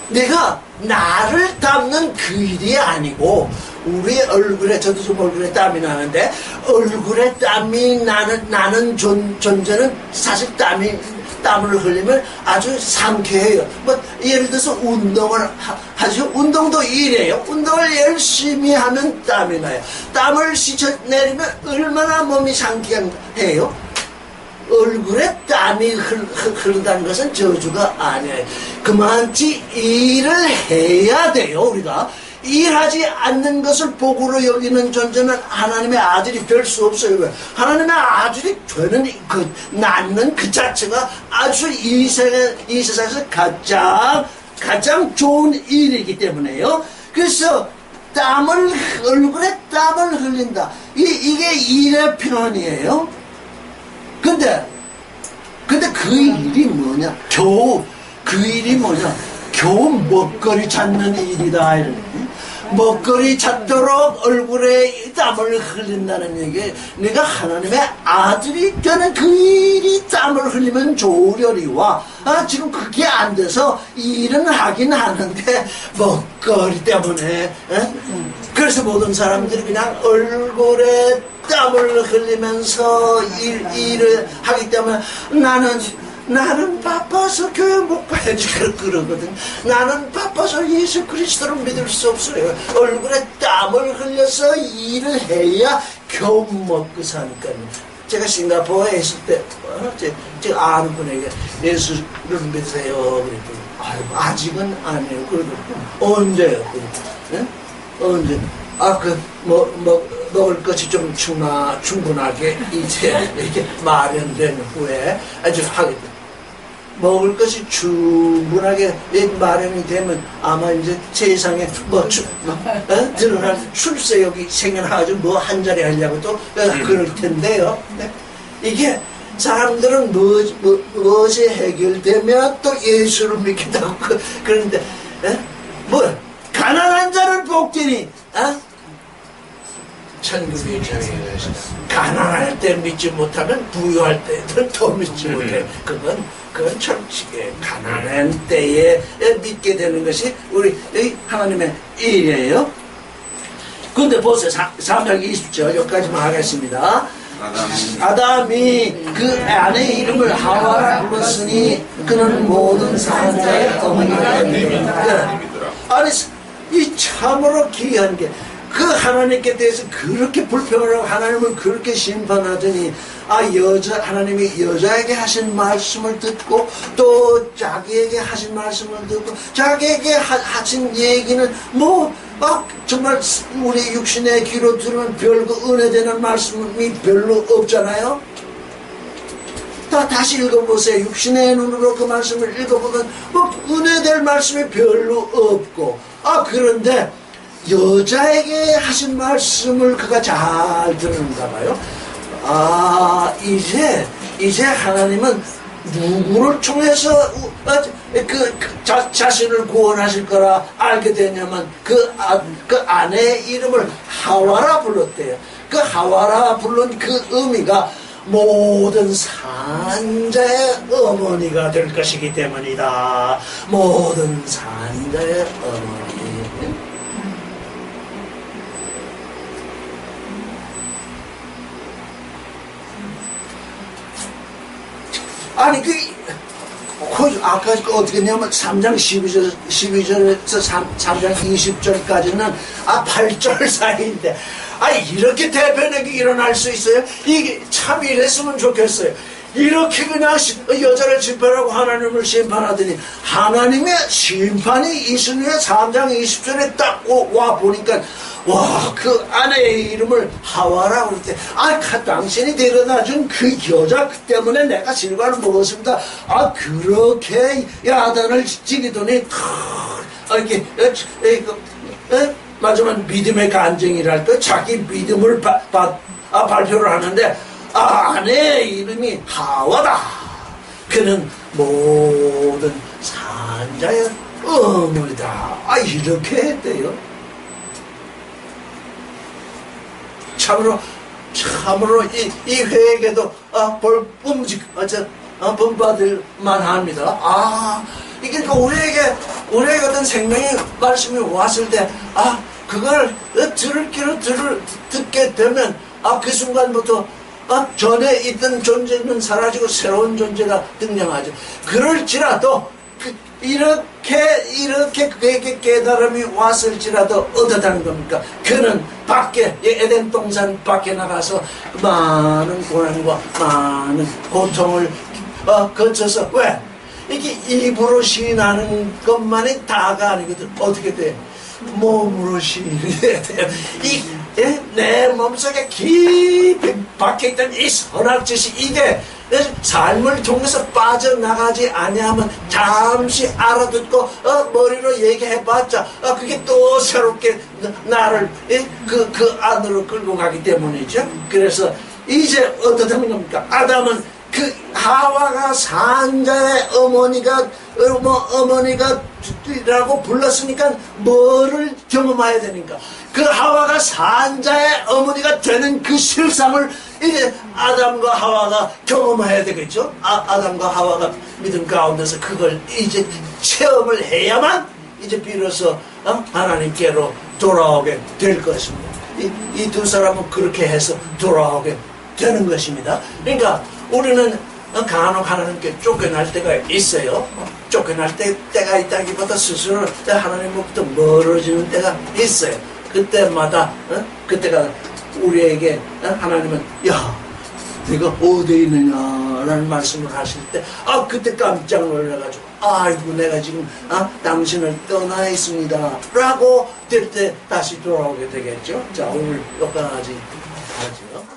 내가 나를 닮는 그 일이 아니고, 우리 얼굴에, 저도 좀 얼굴에 땀이 나는데, 얼굴에 땀이 나는 존재는 사실 땀을 흘리면 아주 상쾌해요. 예를 들어서 운동을 하죠. 운동도 일이에요. 운동을 열심히 하면 땀이 나요. 땀을 씻어내리면 얼마나 몸이 상쾌해요. 얼굴에 땀이 흐른다는 것은 저주가 아니에요. 그만치 일을 해야 돼요. 우리가 일하지 않는 것을 복으로 여기는 존재는 하나님의 아들이 될 수 없어요. 왜? 하나님의 아들이 되는 낳는 그 자체가 아주 이 세상에서 가장 좋은 일이기 때문에요. 그래서 얼굴에 땀을 흘린다. 이게 일의 표현이에요. 근데 그 일이 뭐냐? 겨우 먹거리 찾는 일이다. 먹거리 찾도록 얼굴에 땀을 흘린다는 얘기. 내가 하나님의 아들이 되는 그 일이 땀을 흘리면 좋으려니와 지금 그게 안 돼서 일은 하긴 하는데 먹거리 때문에 그래서 모든 사람들이 그냥 얼굴에 땀을 흘리면서 일을 하기 때문에 나는 바빠서 교회 못 가야지 그러거든. 나는 바빠서 예수 그리스도를 믿을 수 없어요. 얼굴에 땀을 흘려서 일을 해야 겨우 먹고 사니까요. 제가 싱가포르에 있을 때 제가 아는 분에게 예수를 믿으세요 그랬더니 아직은 아니에요. 그러더니 언제요? 언제? 먹을 것이 좀 충분하게 이제 이렇게 마련된 후에 아주 하겠다. 먹을 것이 충분하게 마련이 되면 아마 이제 세상에 드러날 출세욕이 생겨나가지고 한 자리 하려고 또 그럴 텐데요. 이게 사람들은 무엇이 해결되면 또 예수를 믿기도 하고 그런데 가난한 자를 복되니 천국의 정의가 가난할 때 믿지 못하면 부유할 때는 더 믿지 못해. 그건 철칙에 가난한 때에 믿게 되는 것이 우리 하나님의 일이에요. 근데 보세요. 3장 20절 여기까지만 하겠습니다. 아담이 그 아내의 이름을 하와라 불렀으니 그는 모든 사람들의 어머니가 됩니다. 아니 이 참으로 귀한 게 그 하나님께 대해서 그렇게 불평을 하고 하나님을 그렇게 심판하더니 하나님이 여자에게 하신 말씀을 듣고 또 자기에게 하신 말씀을 듣고 자기에게 하신 얘기는 정말 우리 육신의 귀로 들으면 별거 은혜되는 말씀이 별로 없잖아요. 다시 읽어보세요. 육신의 눈으로 그 말씀을 읽어보면 은혜될 말씀이 별로 없고 그런데 여자에게 하신 말씀을 그가 잘 들었는가 봐요. 이제 하나님은 누구를 통해서 자신을 구원하실 거라 알게 되냐면 그 아내의 이름을 하와라 불렀대요. 그 하와라 부른 그 의미가 모든 산자의 어머니가 될 것이기 때문이다. 모든 산자의 어머니. 아니 아까 어떻게 했냐면 3장 12절에서 3장 20절까지는 8절 사이인데 이렇게 대변하게 일어날 수 있어요? 이게 참 이랬으면 좋겠어요. 이렇게 그냥 여자를 심판하고 하나님을 심판하더니 하나님의 심판이 이스라엘 3장 20절에 딱 와 보니까 와, 그 아내의 이름을 하와라 그럴 때, 당신이 데려다준 그 여자 때문에 내가 실과를 먹었습니다. 그렇게 야단을 지기더니, 이렇게, 마지막 믿음의 간증이랄까? 자기 믿음을 발표를 하는데, 아내의 이름이 하와다. 그는 모든 산자의 어머니다. 이렇게 했대요. 참으로 이 회에게도 본받을 만합니다. 이게 우리에게 어떤 생명의 말씀이 왔을 때, 그걸 듣게 되면, 그 순간부터, 전에 있던 존재는 사라지고 새로운 존재가 등장하죠. 그럴지라도, 이렇게 그에게 깨달음이 왔을지라도 어떠다는 겁니까? 그는 밖에, 에덴 동산 밖에 나가서 많은 고난과 많은 고통을 거쳐서, 왜? 이게 입으로 시인하는 것만이 다가 아니거든. 어떻게 돼? 몸으로 시인이 돼야 돼요. 내 몸속에 깊이 박혀있던 이 선악짓이 이게 삶을 통해서 빠져나가지 아니하면 잠시 알아듣고 머리로 얘기해봤자 그게 또 새롭게 나를 그 안으로 끌고 가기 때문이죠. 그래서 이제 어떻다는 겁니까? 아담은 그 하와가 산자의 어머니라고 불렀으니까 뭐를 경험해야 되니까 그 하와가 산자의 어머니가 되는 그 실상을 이제 아담과 하와가 경험해야 되겠죠. 아담과 하와가 믿음 가운데서 그걸 이제 체험을 해야만 이제 비로소 하나님께로 돌아오게 될 것입니다. 이 두 사람은 그렇게 해서 돌아오게 되는 것입니다. 그러니까 우리는 간혹 하나님께 쫓겨날 때가 있어요. 쫓겨날 때가 있다기보다 스스로 하나님으로부터 멀어지는 때가 있어요. 그때마다 그때가 우리에게 하나님은 네가 어디에 있느냐라는 말씀을 하실 때 그때 깜짝 놀라가지고 아이고 내가 지금 당신을 떠나 있습니다 라고 될 때 다시 돌아오게 되겠죠. 자, 오늘 여기까지 하죠.